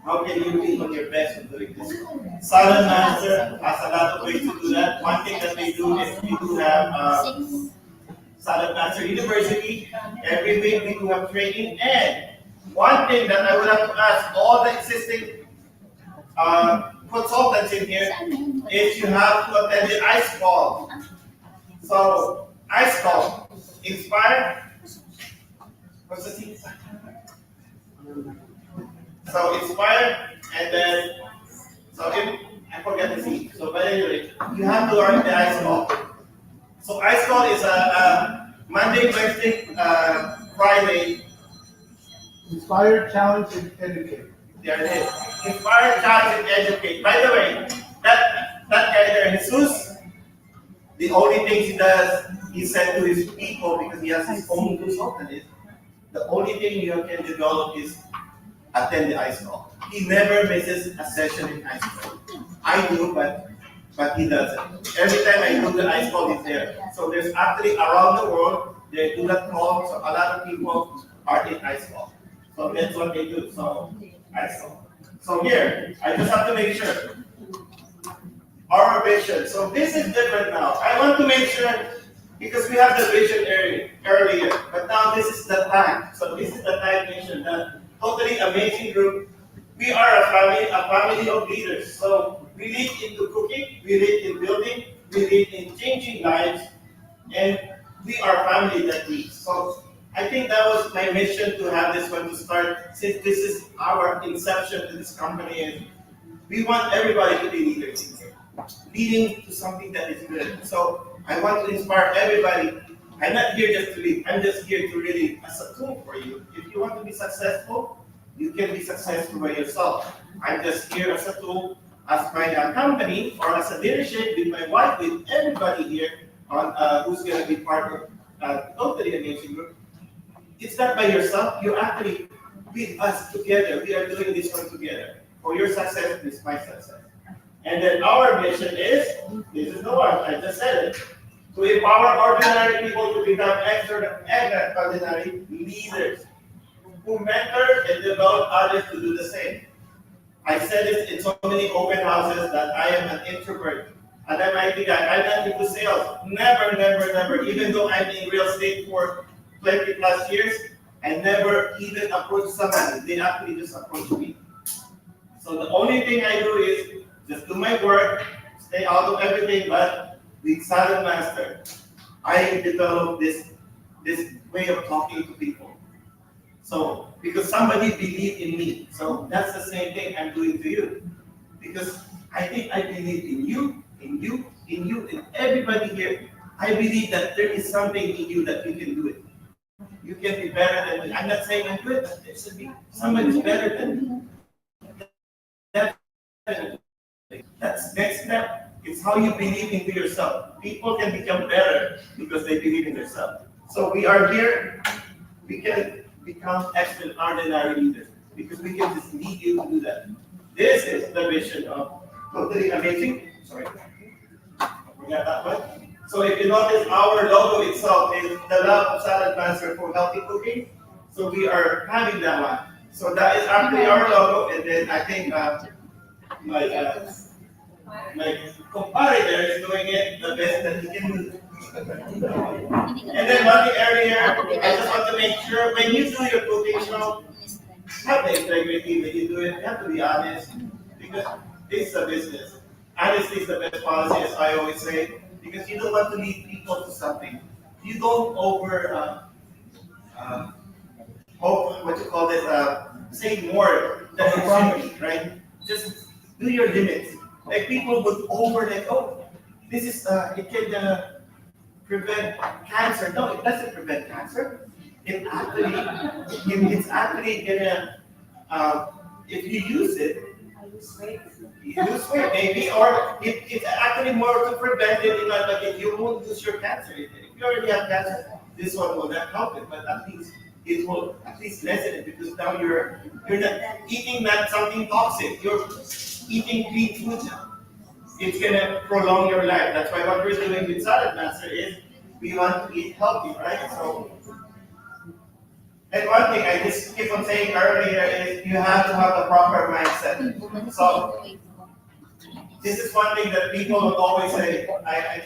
How can you be on your best in doing this? Saladmaster has a lot of ways to do that. One thing that they do is we do have Saladmaster University. Every week we do have training. And one thing that I would have to ask all the existing consultants in here is you have to attend the ice call. So ice call, inspire. What's the thing? So inspire, and then I forget the C. So but anyway, you have to learn the ice call. So ice call is a Monday, Wednesday, Friday. Inspire, challenge, and educate. There it is. Inspire, challenge, and educate. By the way, that guy there, Jesus, the only things he does, he said to his people because he has his own consultant. Is the only thing you can develop is attend the ice call. He never misses a session in ice call. I do, but he doesn't. Every time I do the ice call, he's there. So there's actually around the world they do that call. So a lot of people are in ice call. So that's what they do. So ice call. So here, I just have to make sure our vision. So this is different now. I want to make sure because we have the vision earlier, but now this is the time. So this is the time vision. The totally amazing group. We are a family of leaders. So we lead into cooking, we lead in building, we lead in changing lives, and we are family that leads. So I think that was my mission to have this one to start, since this is our inception to this company, and we want everybody to be leaders in here, leading to something that is good. So I want to inspire everybody. I'm not here just to lead. I'm just here to really, as a tool for you. If you want to be successful, you can be successful by yourself. I'm just here as a tool, as my company, or as a leadership with my wife, with everybody here on who's going to be part of totally amazing group. It's not by yourself. You're actually with us together. We are doing this one together. For your success, this is my success. And then our mission is, this is the one, I just said it, to empower ordinary people to become extraordinary leaders who mentor and develop others to do the same. I said this in so many open houses that I am an introvert. And I'm IT guy. I'm not into sales. Never, never, never. Even though I'm in real estate for 20 plus years, I never even approach somebody. They actually just approach me. So the only thing I do is just do my work, stay out of everything, but with Saladmaster, I developed this way of talking to people. So, because somebody believed in me. So that's the same thing I'm doing to you. Because I think I believe in you, in everybody here. I believe that there is something in you that you can do it. You can be better than me. I'm not saying I'm good, but there should be somebody's better than me. That's next step. It's how you believe into yourself. People can become better because they believe in themselves. So we are here. We can become extraordinary leaders because we can just lead you to do that. This is the vision of totally amazing. Sorry, I forgot that one. So if you notice, our logo itself is the love of Saladmaster for healthy cooking. So we are having that one. So that is actually our logo, and then I think my competitor is doing it the best that he can do. And then one thing earlier, I just want to make sure when you do your cooking show, have the integrity when you do it. You have to be honest because this is a business. Honesty is the best policy, as I always say, because you don't want to lead people to something. You don't what you call this, say more than the promise, right? Just do your limits. Like people would over like, oh, this is it can prevent cancer. No, it doesn't prevent cancer. It's actually gonna if you use it, you lose weight maybe, or it's actually more to prevent it. But if you won't lose your cancer, if you already have cancer, this one will not help it. But at least it will at least lessen it because now you're not eating not something toxic. You're eating clean food now. It's gonna prolong your life. That's why what we're doing with Saladmaster is we want to eat healthy, right? So, and one thing I just keep on saying earlier is you have to have the proper mindset. So, this is one thing that people will always say.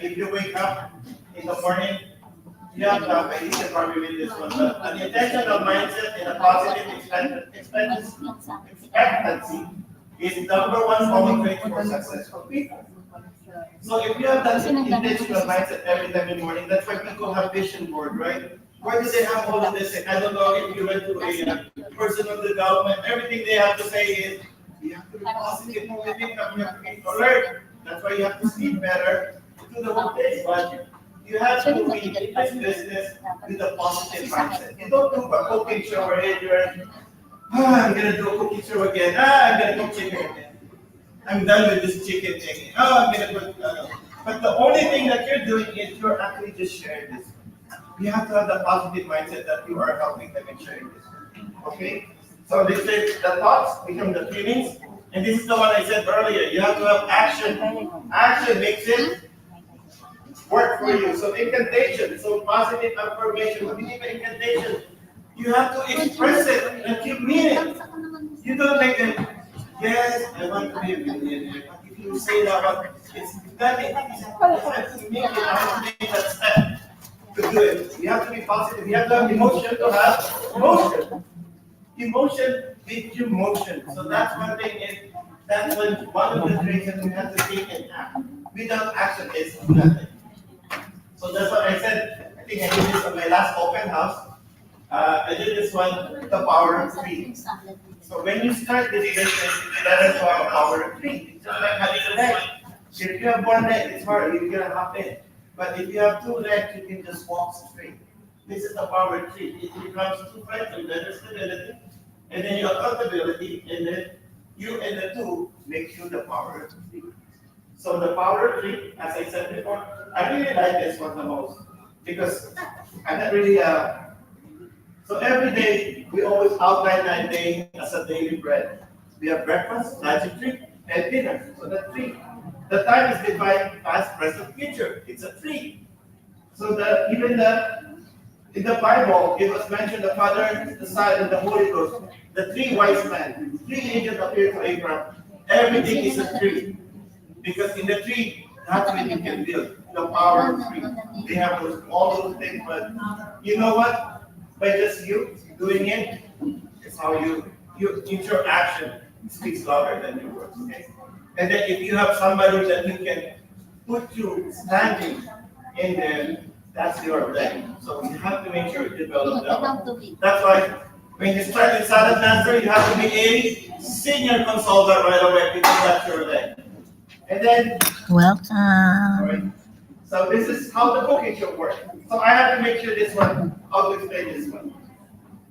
If you wake up in the morning, you have to have, I think you probably read this one, but an intentional mindset and a positive expectancy is number one common trait for successful people. So if you have that intentional mindset every time in the morning, that's why people have vision board, right? Where do they have all of this? I don't know if you went to a personal development, everything they have to say is, you have to be positive, you have to be alert. That's why you have to sleep better to do the whole day. But you have to be in this business with a positive mindset. You don't do a cooking show where you're, I'm going to do a cooking show again. I'm going to cook chicken again. I'm done with this chicken thing. I'm going to put, but the only thing that you're doing is you're actually just sharing this. You have to have the positive mindset that you are helping them and sharing this. Okay? So this is the thoughts become the feelings. And this is the one I said earlier. You have to have action. Action makes it work for you. So incantation, so positive affirmation. What do you mean by incantation? You have to express it and you mean it. You don't make it, yes, I want to be a millionaire. But if you say that one, it's nothing. You have to make it. I have to make that step to do it. You have to be positive. You have to have emotion to have emotion. Emotion gives you motion. So that's one thing. That's one of the traits that we have to take and act. Without action, it's nothing. So that's what I said. I think I did this on my last open house. I did this one, the power of three. So when you start this business, it's better to have a power of three. It's just like having a leg. If you have one leg, it's hard. You're gonna hop in. But if you have two legs, you can just walk straight. This is the power of three. It becomes two friends, and then stability, and then your accountability, and then you and the two make you the power of three. So the power of three, as I said before, I really like this one the most because I'm not really so every day we always outline that day as a daily bread. We have breakfast, lunch, and dinner. So that's three. The time is defined past, present, future. It's a three. So even in the Bible, it was mentioned the Father, the Son, and the Holy Ghost. The three wise men, three angels appeared to Abraham. Everything is a three. Because in the tree, that's when you can build the power of three. They have all those things, but you know what? By just you doing it, it's how your action speaks louder than your words. Okay? And then if you have somebody that you can put you standing in there, that's your leg. So you have to make sure you develop that one. That's why when you start with Saladmaster, you have to be a senior consultant right away because that's your leg. And then, Welcome. right, so this is how the cooking should work. So I have to make sure this one, how to explain this one.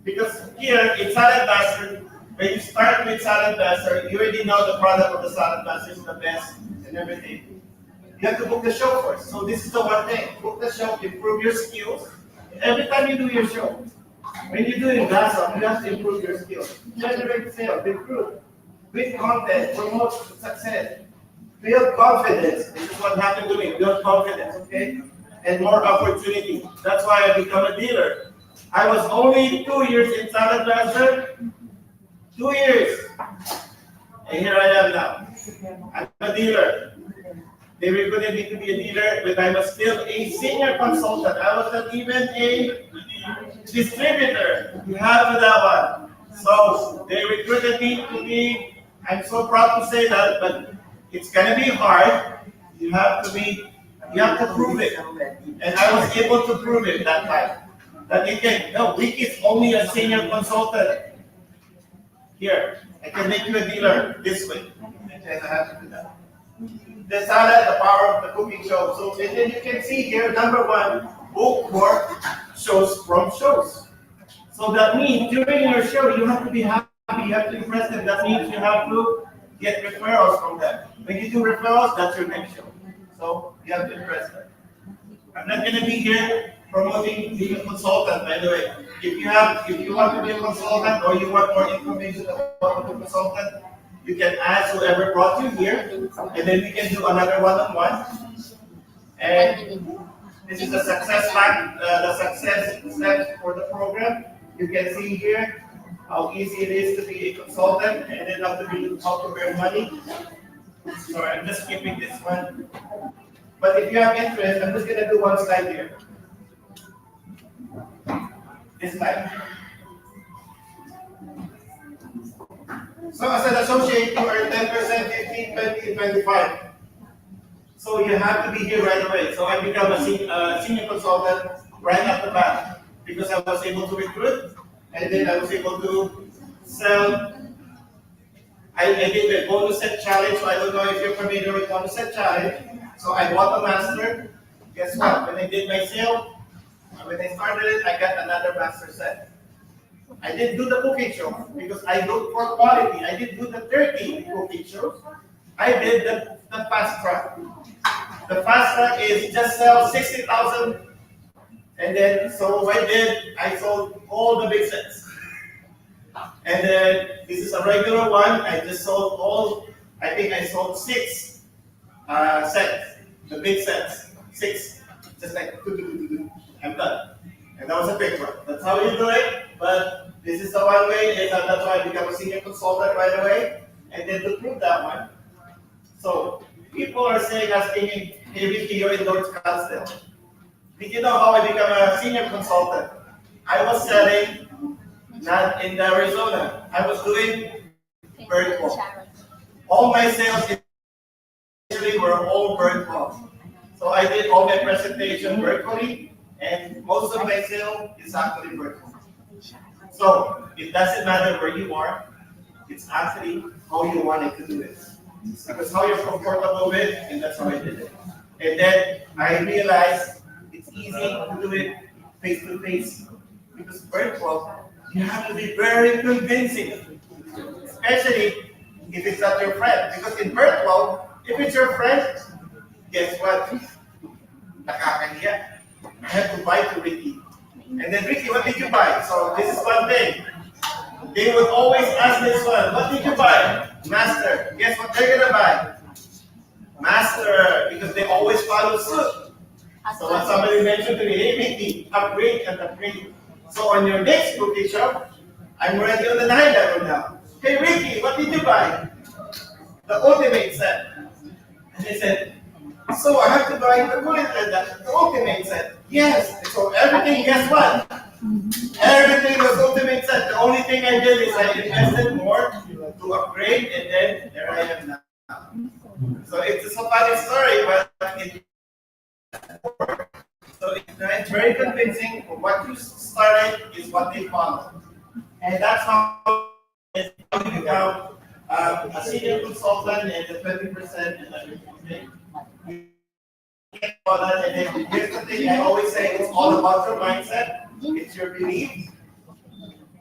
Because here in Saladmaster, when you start with Saladmaster, you already know the product of the Saladmaster is the best and everything. You have to book the show first. So this is the one thing. Book the show, improve your skills. Every time you do your show, when you do in glass up, you have to improve your skills. Generate sales, improve. With content, promote success. Build confidence. This is what happened to me. Build confidence, okay? And more opportunity. That's why I become a dealer. I was only 2 years in Saladmaster. 2 years. And here I am now. I'm a dealer. They recruited me to be a dealer, but I was still a senior consultant. I was not even a distributor. You have that one. So they recruited me to be, I'm so proud to say that, but it's gonna be hard. You have to prove it. And I was able to prove it that time. That you can, no, Rick is only a senior consultant. Here, I can make you a dealer this way. And I have to do that. The salad, the power of the cooking show. So, and then you can see here, number one, book more shows from shows. So that means during your show, you have to be happy, you have to impress them. That means you have to get referrals from them. When you do referrals, that's your next show. So you have to impress them. I'm not going to be here promoting being a consultant, by the way. If you want to be a consultant or you want more information about the consultant, you can ask whoever brought you here, and then we can do another one-on-one. And this is the success steps for the program. You can see here how easy it is to be a consultant and then how to earn money. Sorry, I'm just skipping this one. But if you have interest, I'm just going to do one slide here. This slide. So as an associate, you earn 10%, 15, 20, 25. So you have to be here right away. So I become a senior consultant right off the bat because I was able to recruit and then I was able to sell. I did the bonus set challenge. So I don't know if you're familiar with bonus set challenge. So I bought a master. Guess what? When I did my sale, when I started it, I got another master set. I didn't do the cooking show because I look for quality. I didn't do the 30 cooking shows. I did the fast track. The fast track is just sell 60,000. And then, so I sold all the big sets. And then, this is a regular one. I just sold I think I sold 6 sets. The big sets. 6. Just like, I'm done. And that was a quick one. That's how you do it. But this is the one way. And that's why I became a senior consultant right away. And then to prove that one. So, people are asking me, hey, Ricky, you're in North Scottsdale. Did you know how I became a senior consultant? I was selling not in Arizona. I was doing virtual. All my sales initially were all virtual. So I did all my presentation virtually, and most of my sales is actually virtual. So it doesn't matter where you are, it's actually how you wanted to do it. Because how you're comfortable with, and that's how I did it. And then I realized it's easy to do it face to face. Because virtual, you have to be very convincing. Especially if it's not your friend. Because in virtual, if it's your friend, guess what? Nakakahiya. I have to buy to Ricky. And then Ricky, what did you buy? So this is one thing. They would always ask this one, what did you buy? Master. Guess what they're gonna buy? Master, because they always follow suit. So when somebody mentioned to me, hey Ricky, upgrade and upgrade. So on your next cookie shop, I'm already on the 9 level now. Hey Ricky, what did you buy? The ultimate set. And they said, so I have to buy the ultimate set. Yes. So everything, guess what? Everything was ultimate set. The only thing I did is I invested more to upgrade, and then there I am now. So it's a funny story, but it's very convincing. What you started is what they follow. And that's how you become a senior consultant and the 20% and everything. And then here's the thing I always say, it's all about your mindset, it's your belief,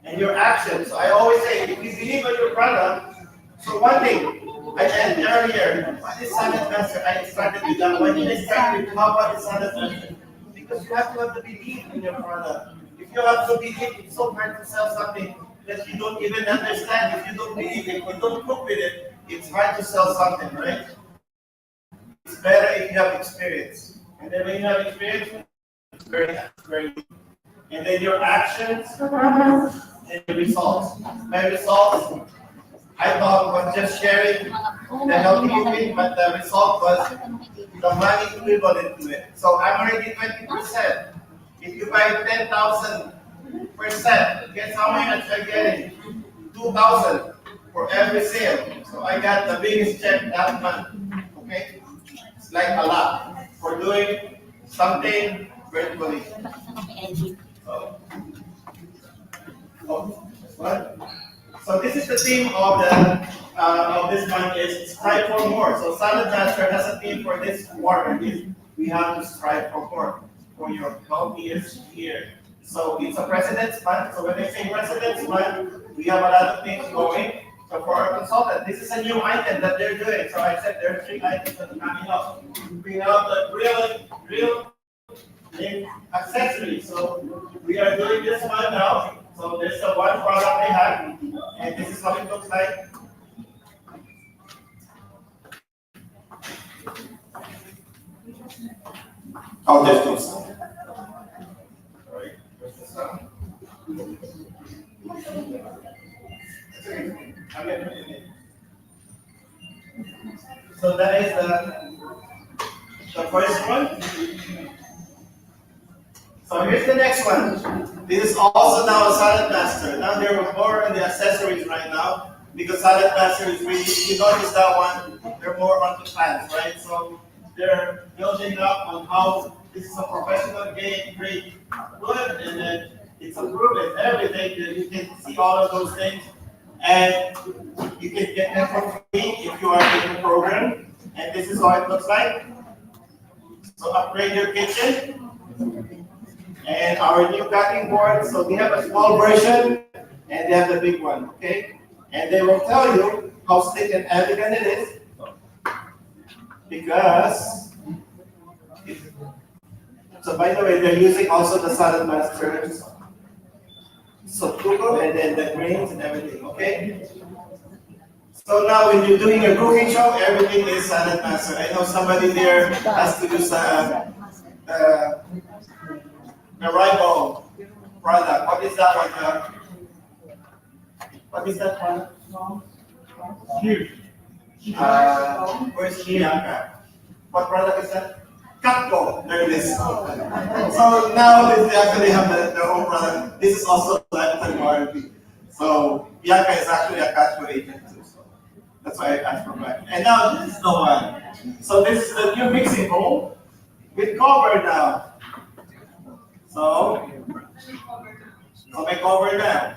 and your action. So I always say, if you believe in your product, so one thing, I said earlier, what is Saladmaster? I started with that. Why did I start with what is Saladmaster? Because you have to have the belief in your product. If you have to believe, it's so hard to sell something that you don't even understand. If you don't believe it, if you don't cook with it, it's hard to sell something, right? It's better if you have experience. And then when you have experience, it's very good. And then your actions and your results. My results, I thought was just sharing the healthy cooking, but the result was the money equivalent to it. So I'm already 20%. If you buy 10,000%, guess how much I'm getting? 2,000 for every sale. So I got the biggest check that month. Okay? It's like a lot for doing something virtually. Oh, what? So this is the theme of this month is strive for more. So Salad Master has a theme for this quarter is we have to strive for more for your healthiest year. So it's a President's Month. So when I say President's Month, we have a lot of things going. So for our consultant, this is a new item that they're doing. So I said there are 3 items that are coming up. We have the real accessories. So we are doing this one now. So there's the one product they have, and this is how it looks like. Oh, there's no sound. All right, there's the sound. Okay. So that is the first one. So here's the next one. This is also now a Salad Master. Now they're more on the accessories right now because Salad Master is really, you notice that one, they're more on the plans, right? So they're building up on how this is a professional game, great, good, and then it's approved and everything. You can see all of those things. And you can get them for free if you are in the program. And this is how it looks like. So upgrade your kitchen. And our new cutting board. So we have a small version and they have the big one, okay? And they will tell you how slick and elegant it is. Because, so by the way, they're using also the Saladmaster cookware and then the grains and everything, okay? So now when you're doing a cooking show, everything is Saladmaster. I know somebody there has to use the rival product. What is that one? What is that product? Where's Bianca? What product is that? Cutco. There it is. So now they actually have their own product. This is also lifetime warranty. So Bianca is actually a Cutco agent too. So that's why I asked for that. And now this is the one. So this is the new mixing bowl with cover now. So make over now.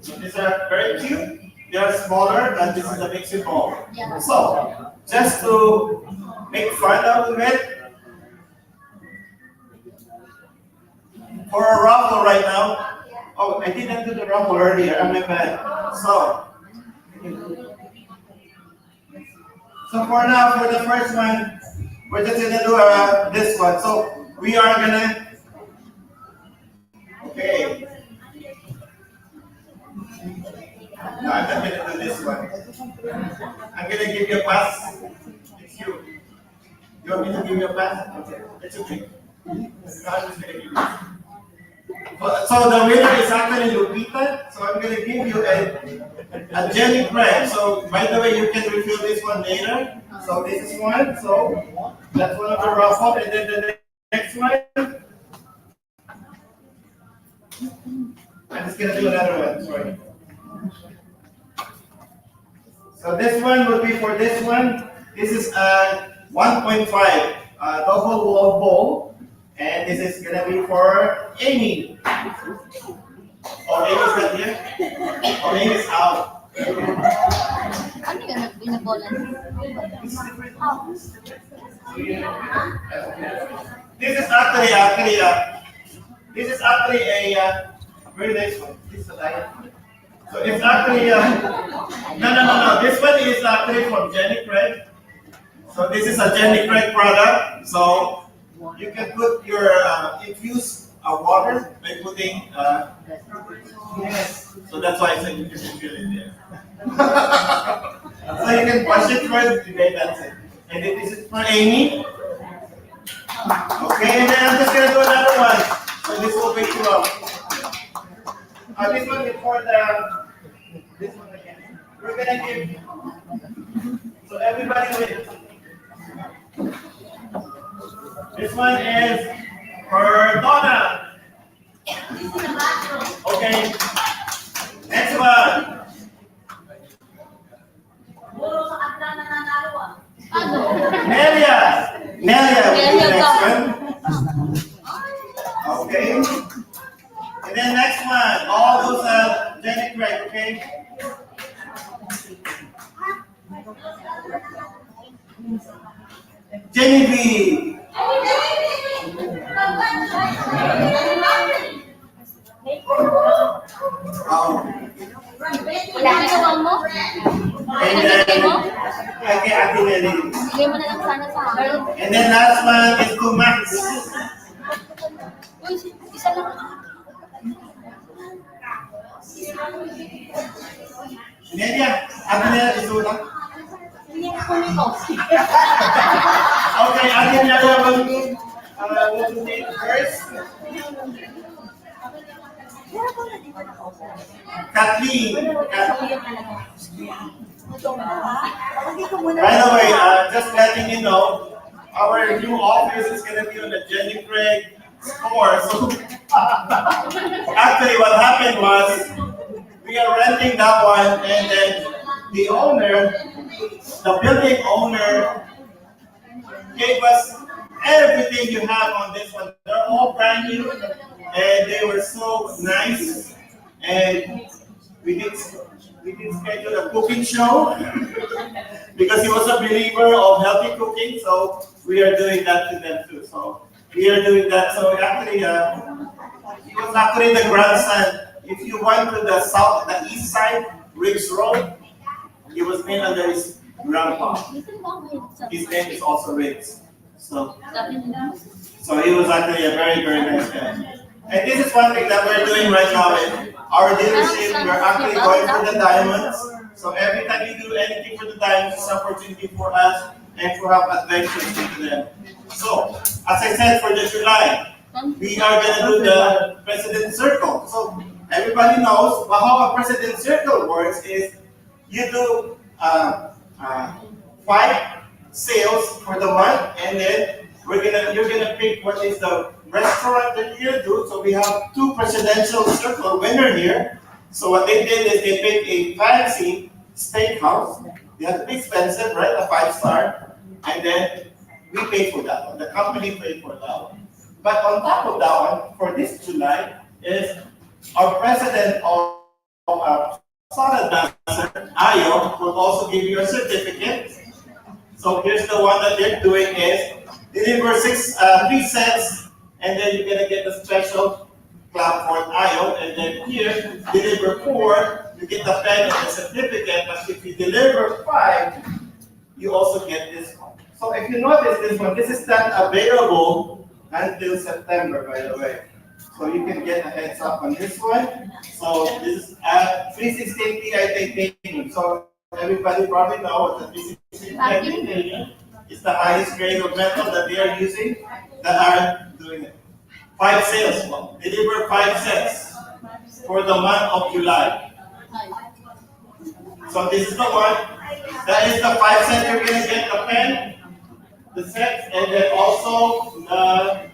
So these are very cute. They are smaller, but this is a mixing bowl. So just to make fun of it, for a ruffle right now. Oh, I didn't do the ruffle earlier. I'm bad. So for now, for the first one, we're just gonna do this one. So we are gonna. Okay. No, I'm not gonna do this one. I'm gonna give you a pass. It's you. You want me to give you a pass? Okay. It's okay. I'm just gonna give you. So the winner is actually Lupita. So I'm gonna give you a jelly bread. So by the way, you can refill this one later. So this is one. So that's one of the ruffle, and then the next one. I'm just gonna do another one. Sorry. So this one will be for this one. This is a 1.5 double wall bowl, and this is gonna be for Amy. Oh, Amy's not here. Oh, Amy's out. Ano yun? Binabolan? This is actually a very nice one. This is a diet. So it's actually no. This one is actually from Jenny Craig. So this is a Jenny Craig product. So you can put your infused water by putting yes. So that's why I said you can refill it there. So you can wash it first. Okay, that's it. And then this is for Amy. Okay, and then I'm just gonna do another one. So this will wake you up. This one is for this one again. We're gonna give. So everybody wins. This one is for Donna. Okay. Next one. Nelia will be the next one. Okay. And then next one, all those Jenny Craig, okay? Jenny B. Wala ginawa mo? And then, kay Ate Nelly. Bigay mo na lang sana sa akin. And then last one is to Max. Uy, isa lang. Nelia, Ate Nelia, ito lang. Hindi ako nito. Okay, Ate Nelia will take first. Kathleen. By the way, just letting you know, our new office is going to be on the Jenny Craig store. So, actually, what happened was we are renting that one, and then the owner, the building owner, gave us everything you have on this one. They're all brand new, and they were so nice. And we did schedule a cooking show because he was a believer of healthy cooking. So we are doing that to them too. So we are doing that. So actually, he was actually the grandson. If you went to the east side, Riggs Road, he was named under his grandpa. His name is also Riggs. So he was actually a very, very nice guy. And this is one thing that we're doing right now in our dealership. We're actually going for the diamonds. So every time you do anything for the diamonds, it's an opportunity for us and to have adventures with them. So, as I said, for the July, we are going to do the President Circle. So everybody knows how a President Circle works is you do 5 sales for the month, and then you're gonna pick what is the restaurant that you do. So we have 2 presidential circle winner here. So what they did is they picked a fancy steakhouse. They have to be expensive, right? A 5-star, and then we pay for that one. The company paid for that one. But on top of that one, for this July, is our president of Saladmaster, Ayo, will also give you a certificate. So here's the one that they're doing is deliver 3 sets, and then you're gonna get the special clap for Ayo, and then here deliver 4, you get the pen and the certificate. But if you deliver 5, you also get this one. So if you notice this one, this is not available until September, by the way. So you can get a heads up on this one. So this is at 316 Ti titanium. So everybody probably knows what the 316 titanium is the highest grade of metal that they are using that are doing it. 5 sales, deliver 5 sets for the month of July. So this is the one. That is the 5 sets you're gonna get the pen, the sets, and then also the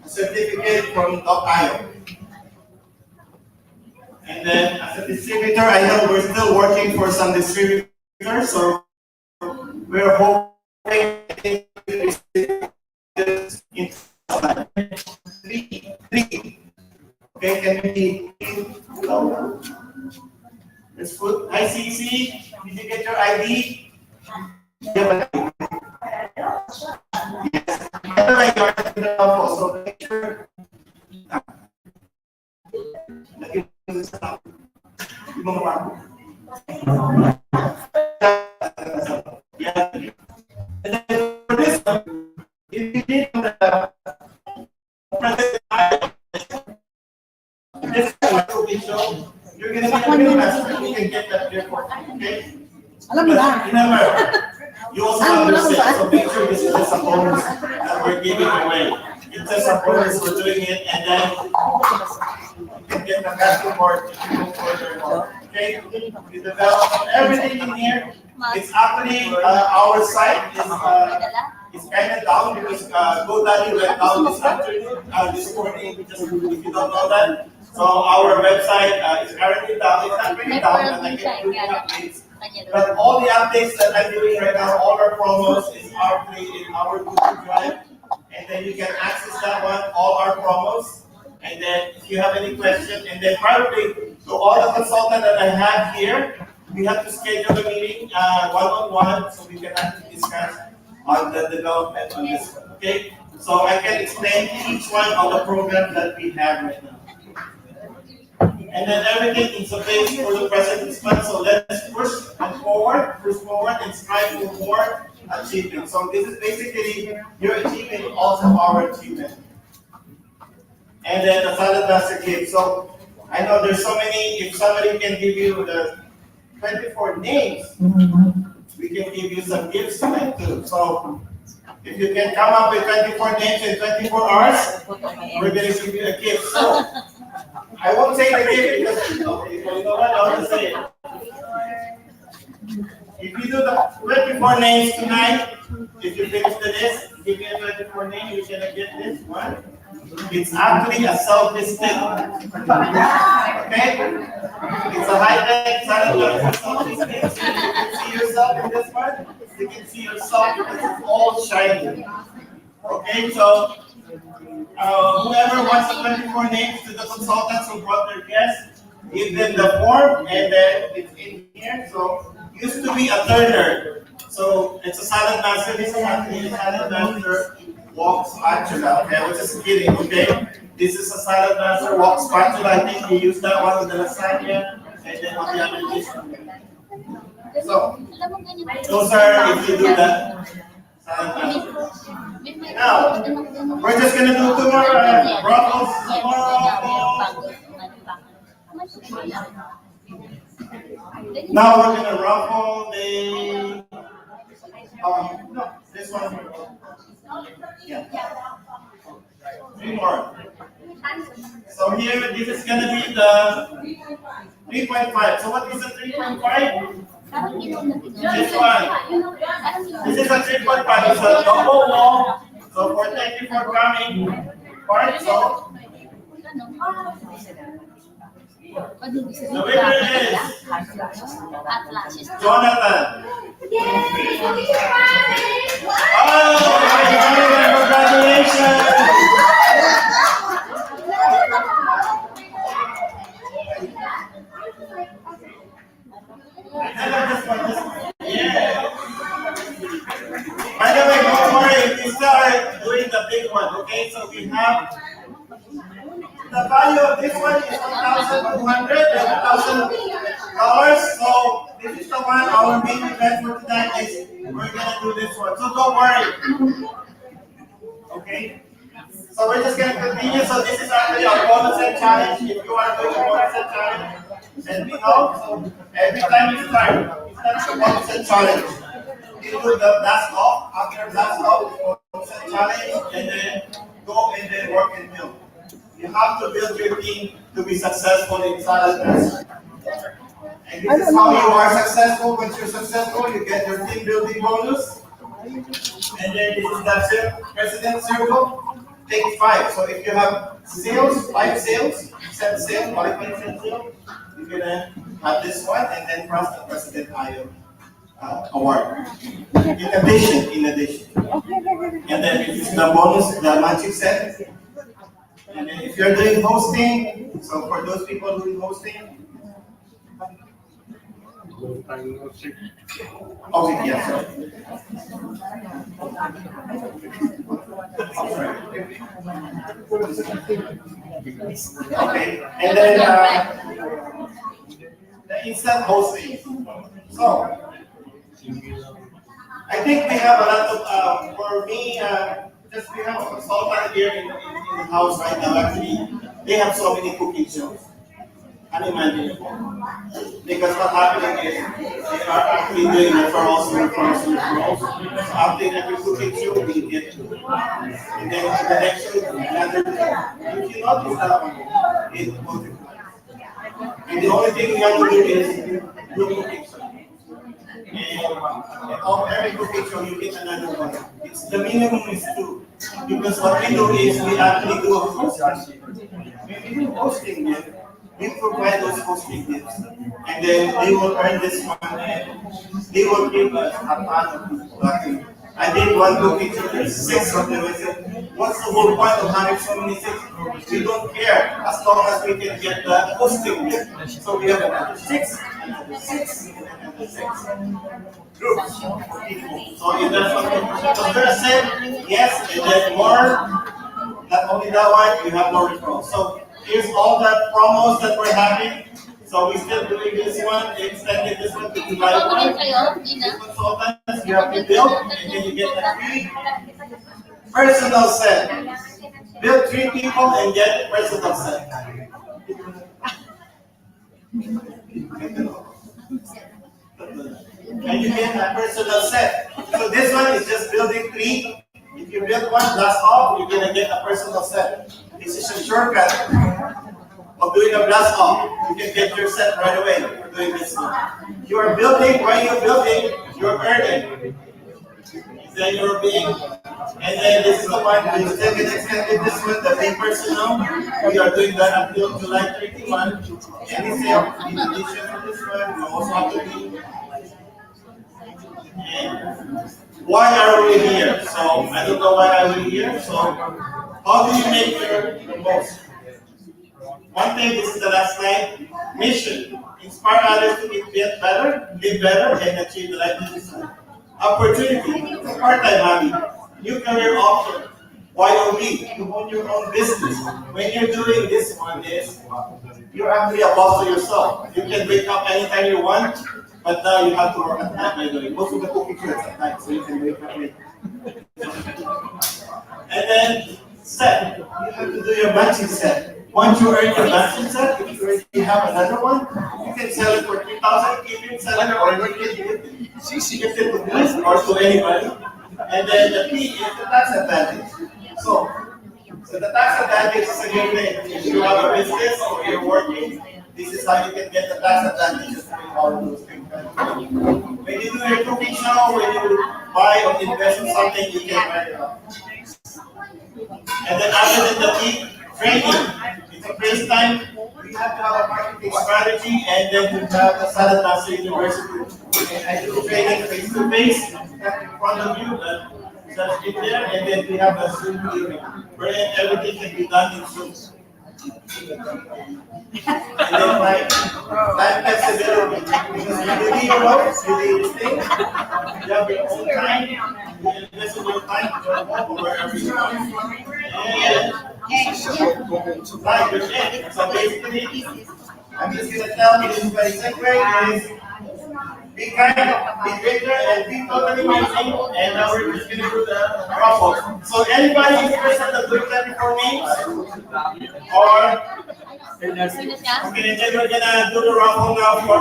certificate from Ohio. And then as a distributor, I know we're still working for some distributors, so we're hoping this in 3. Okay, can we hello? Let's put hi CC. Did you get your ID? Yeah, yes. So make sure. Yung mga bago. Yeah. And then for this one, if you did the this cooking show, you're gonna get a real master. You can get that airport. Okay? Alam mo lang. Remember, you also have to say, so make sure this is just a bonus that we're giving away. It's just a bonus, we're doing it, and then you can get the passport if you go further more. Okay? We develop everything in here. It's actually, our site is kind of down because GoDaddy went down this afternoon, this morning, just if you don't know that. So our website is currently down. It's not really down, but I can do the updates. But all the updates that I'm doing right now, all our promos is actually in our Google Drive. And then you can access that one, all our promos. And then if you have any questions, and then probably to all the consultants that I have here, we have to schedule a meeting one-on-one so we can actually discuss on the development on this one, okay? So I can explain each one of the programs that we have right now. And then everything is a base for the present month. So let's push forward, and strive for more achievement. So this is basically your achievement, also our achievement. And then the Saladmaster gift. So I know there's so many, if somebody can give you the 24 names, we can give you some gifts tonight too. So if you can come up with 24 names in 24 hours, we're going to give you a gift. So I won't say the gift because, okay, so you know what, I'll just say it. If you do the 24 names tonight, if you finish the list, give me a 24 name, you're going to get this one. It's actually a selfie stick. Okay? It's a high-tech selfie stick. So you can see yourself in this one. You can see yourself because it's all shiny. Okay, so whoever wants the 24 names to the consultants who brought their guests, give them the form and then it's in here. So used to be a turner. So it's a Saladmaster. This is actually a Saladmaster walk spatula. Okay, I was just kidding, okay? This is a Saladmaster walk spatula. I think we use that one with the lasagna and then on the other dish. So those are if you do that. Now, we're just gonna do two more ruffles. Now we're gonna ruffle the no, this one. Yeah. Three more. So here, this is gonna be the 3.5. So what is the 3.5? This one. This is a 3.5. It's a double wall. So for thank you for coming. Part so the winner is Jonathan. Oh, congratulations! Yeah. By the way, don't worry, we start doing the big one, okay? So we have the value of this one is $1,200 $1,000. So this is the one our main event for tonight is we're gonna do this one. So don't worry. Okay? So we're just gonna continue. So this is actually our bonus set challenge. If you want to do a bonus set challenge, let me know. So every time you start the bonus set challenge. You do the blast off, after blast off, bonus set challenge, and then go and then work and build. You have to build your team to be successful in Saladmaster. And this is how you are successful. Once you're successful, you get your team building bonus. And then this is the president circle. Take 5. So if you have sales, 5 sales, 7 sales, qualified sales, you're gonna have this one, and then plus the president IO award. In addition. And then if it's the bonus, the magic set. And then if you're doing hosting, so for those people doing hosting, okay, yes, sorry. Okay, and then the instant hosting. So I think we have a lot of, for me, just we have a consultant here in the house right now. Actually, they have so many cooking shows. Unimaginable. Because what's happening is they are actually doing referrals. So after every cooking show, we get and then the next show, another. If you notice that one, it multiplies. And the only thing we have to do is do cooking show. And on every cooking show, you get another one. It's the minimum is 2. Because what we do is we actually do a hosting. When we do hosting, we provide those hosting gifts. And then they will earn this one and they will give us a part of this. I did one cooking show, there's 6 of them. I said, what's the whole point of having so many 6? We don't care as long as we can get the hosting gift. So we have another 6, another 6, and another 6. groups of people. So if there's something, was there a set? Yes, and then more. Not only that one, you have more referrals. So here's all the promos that we're having. So we're still doing this one, extended this one to July 1. Consultants, you have to build, and then you get a free personal set. Build 3 people and get personal set. And you get a personal set. So this one is just building 3. If you build one, blast off, you're gonna get a personal set. This is a shortcut of doing a blast off. You can get your set right away for doing this one. You are building, while you're building, you're earning. Then you're being, and then this is the one, you still get extended this one, the big personal. We are doing that until July 31. Any sale, in addition to this one, you also have to be. And why are we here? So I don't know why are we here. So how do you make your most? One thing, this is the last slide. Mission: inspire others to get better, live better, and achieve the life they desire. Opportunity: it's a part-time hobby. New career option. YOB: you own your own business. When you're doing this one, is you're actually a boss to yourself. You can wake up anytime you want. But now you have to work at night, by the way. Most of the cooking shows at night, so you can wake up late. And then set. You have to do your matching set. Once you earn your matching set, if you already have another one, you can sell it for 3,000, keep it, sell it, or you can give it to me or to anybody. And then the P is the tax advantage. So the tax advantage is a good thing. If you have a business or you're working, this is how you can get the tax advantages of all of those things. When you do your cooking show, when you buy or invest in something, you can write it off. And then other than the key, training. It's a first time. We have to have a marketing strategy, and then we have the Saladmaster University. And I do training face to face in front of you, just in there, and then we have a Zoom meeting where everything can be done in Zoom. And then like time flexibility, because you need roles, you need things, you have your own time, you invest in your time to go home or wherever you are. And like your end. So basically, I'm just gonna tell you this very segue is be kind, be greater, and be totally amazing. And now we're just gonna do the raffle. So anybody interested in doing that before me? Or okay, then we're gonna do the raffle now for.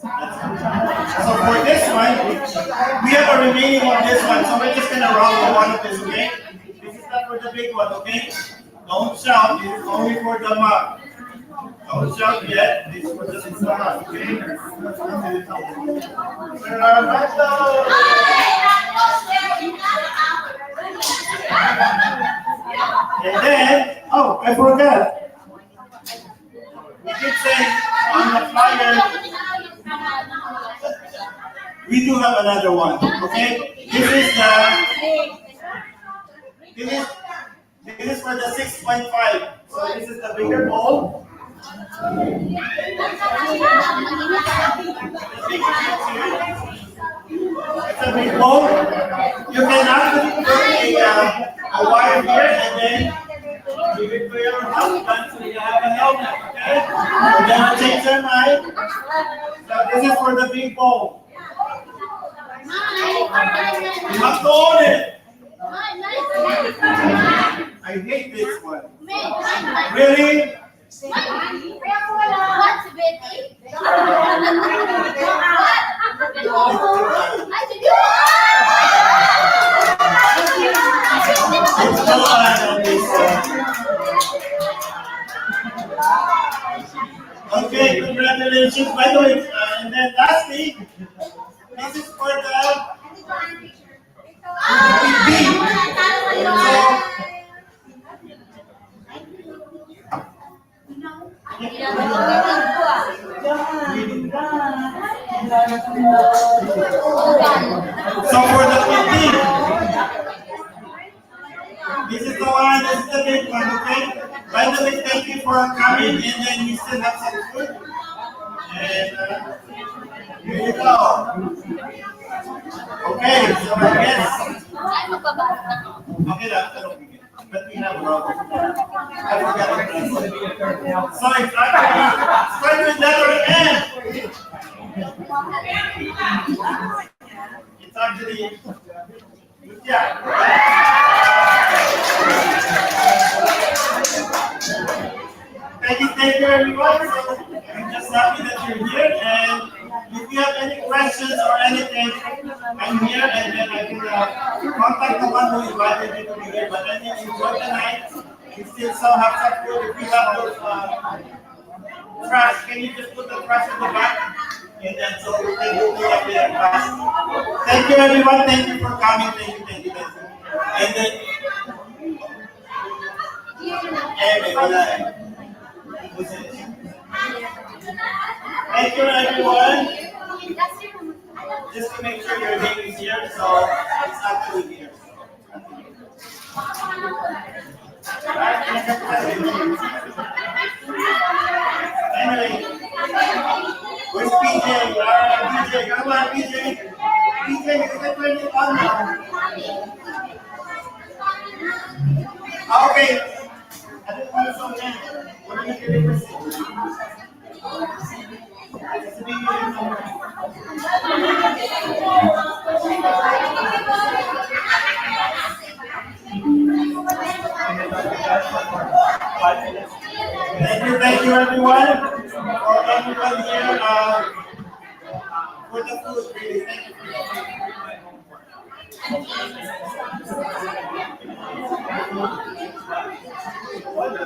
So for this one, we have a remaining on this one. So we're just gonna raffle one of this, okay? This is not for the big one, okay? Don't shout. This is only for the mug. Don't shout yet. This is for the mug, okay? And then, oh, I forgot. We did say on the flyer, we do have another one, okay? This is for the 6.5. So this is the bigger bowl. It's a big bowl. You can actually put a wire here and then give it to your husband so you have a helmet, okay? We're gonna change their mind. So this is for the big bowl. You have to own it. I hate this one. Really? What's Betty? It's so hard on this one. Okay, congratulations. By the way, and then lastly, this is for the So for the 15, this is the one, this is the big one, okay? By the way, thank you for coming, and then we still have some food. And here you go. Okay, so I guess. Ay, magbabalot na ako. Okay, but we have a lot. I forgot it. So it's actually start with letter N. It's actually, yeah. Thank you everyone. So I'm just happy that you're here, and if you have any questions or anything, I'm here, and then I can contact the one who invited me to be here. But I think enjoy the night. You still some have some food. If you have those trash, can you just put the trash in the back? And then so we can move up there fast. Thank you everyone. Thank you for coming. Thank you. And then thank you everyone. Just to make sure your name is here, so it's actually here. Anyway, where's PJ? PJ, come on, PJ. PJ, you can turn it on now. Okay. I just want to show them. What are you doing? It's a big deal. Thank you everyone, for everyone here, for the food, really. Thank you for the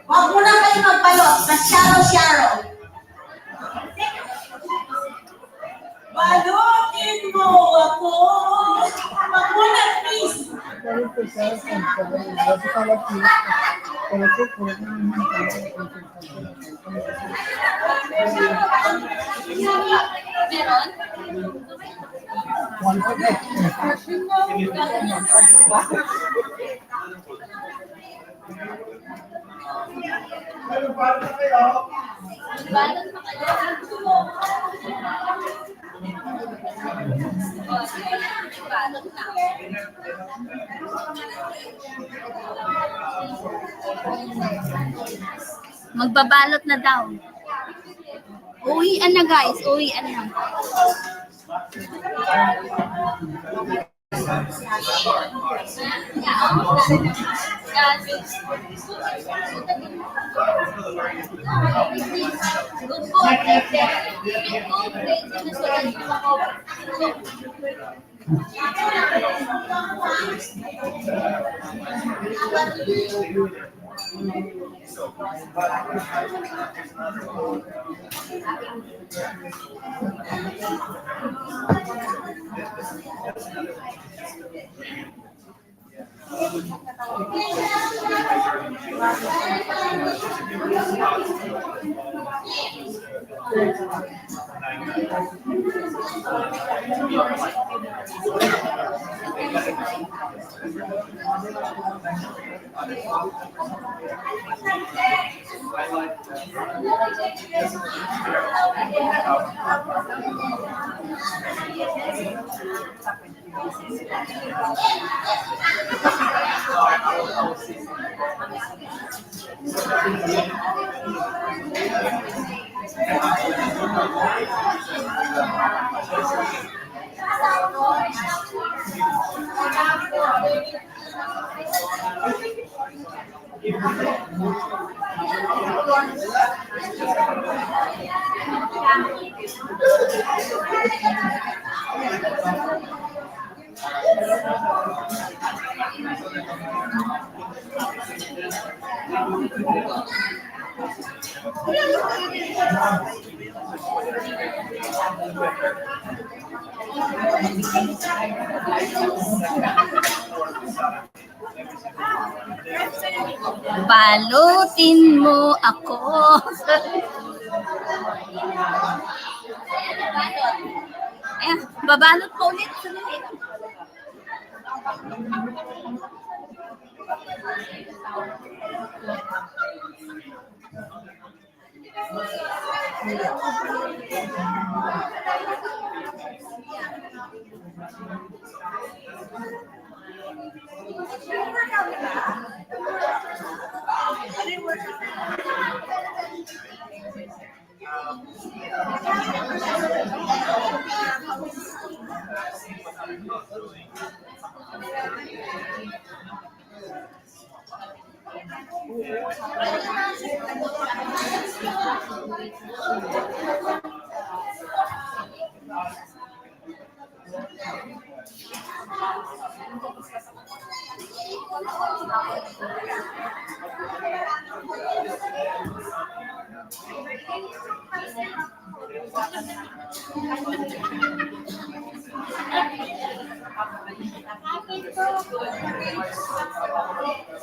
Huwag mo na kayo magbalot. Sharo. Balutin mo ako. Huwag mo na, please. Magbabalot na daw. Uwian na guys, uwian na. Balutin mo ako. Ayan, babalot po ulit.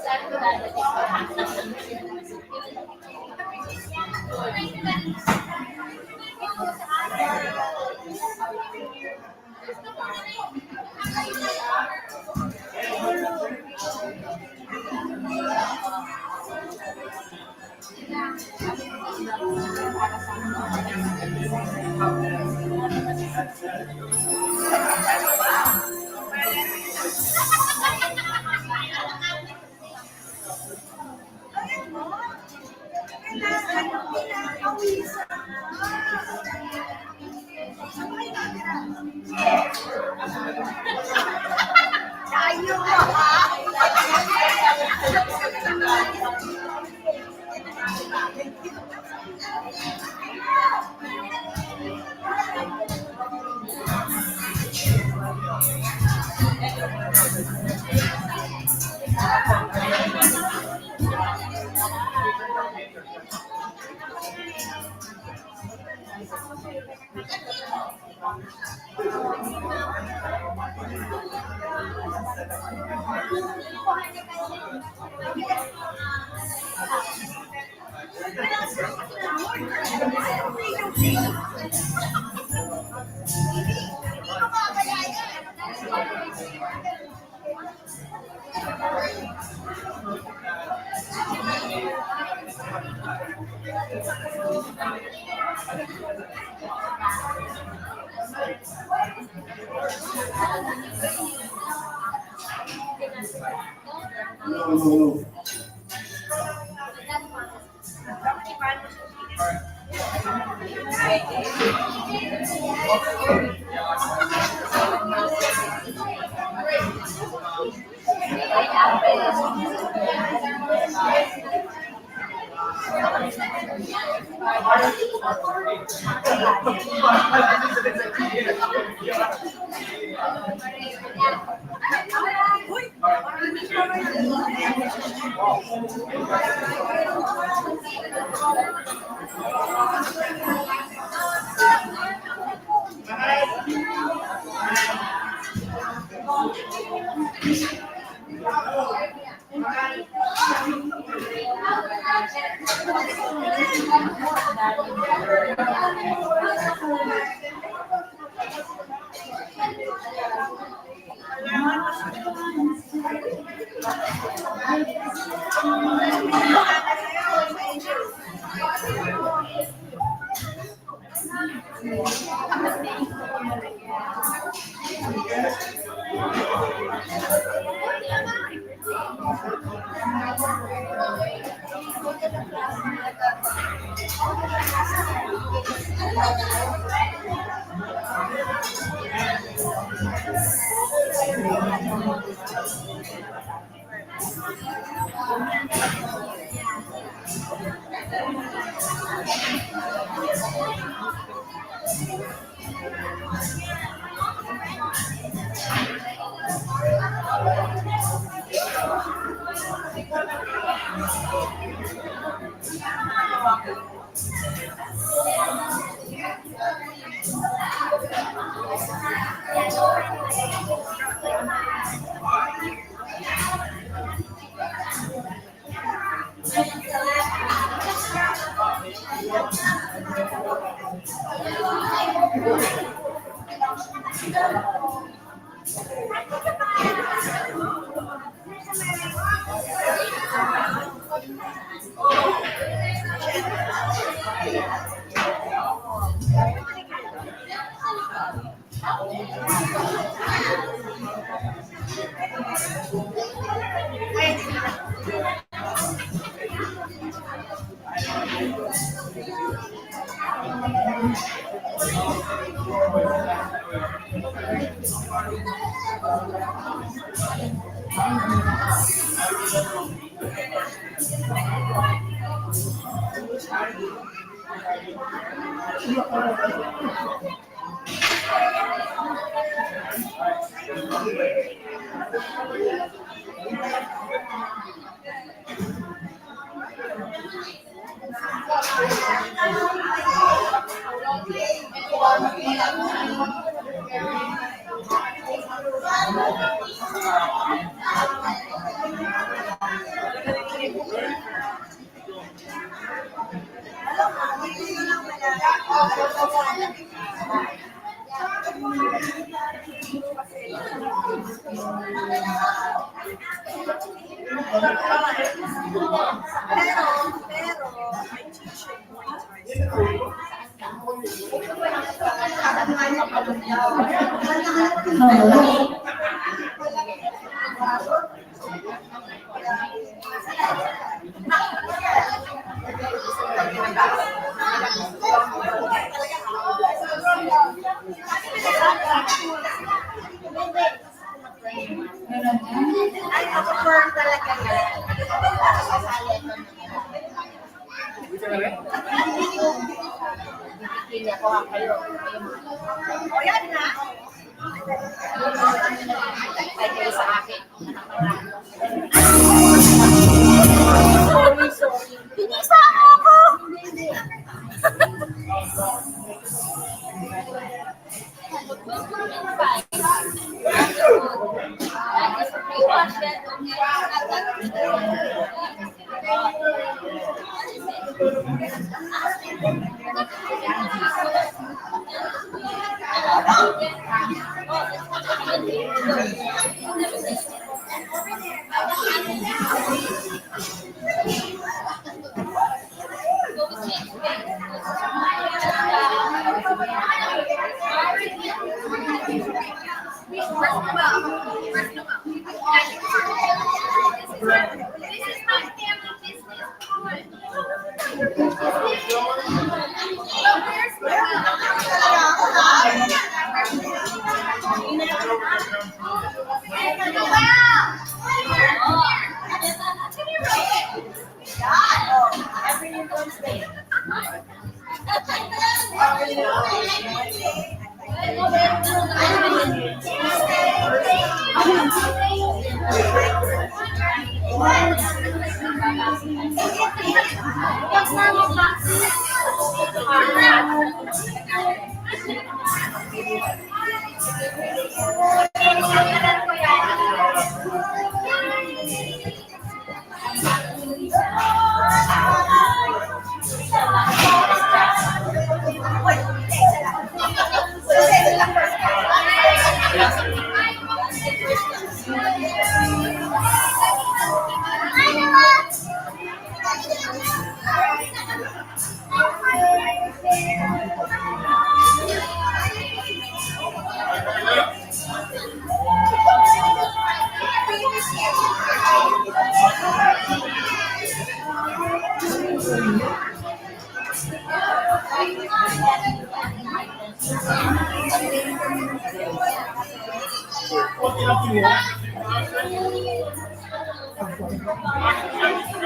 Sandali.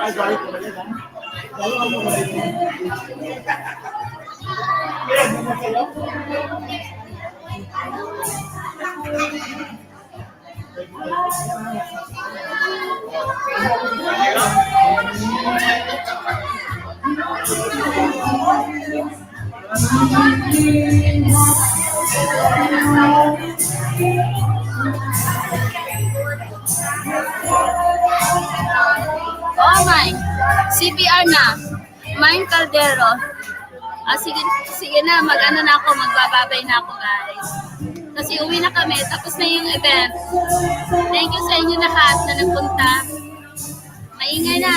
Ay, sorry po, Oh my, CPR na. Mine Caldero. Sige, sige na, mag-ano na ako, magbababay na ako guys. Kasi uwi na kami, tapos na yung event. Thank you sa inyo lahat na nagpunta. Maingay na.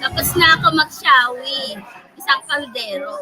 Tapos na ako mag-shawi. Isang kaldero.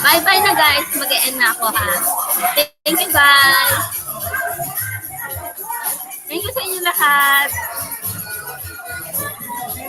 Bye-bye na guys. Mag-e-end na ako ha. Thank you guys. Thank you sa inyo lahat.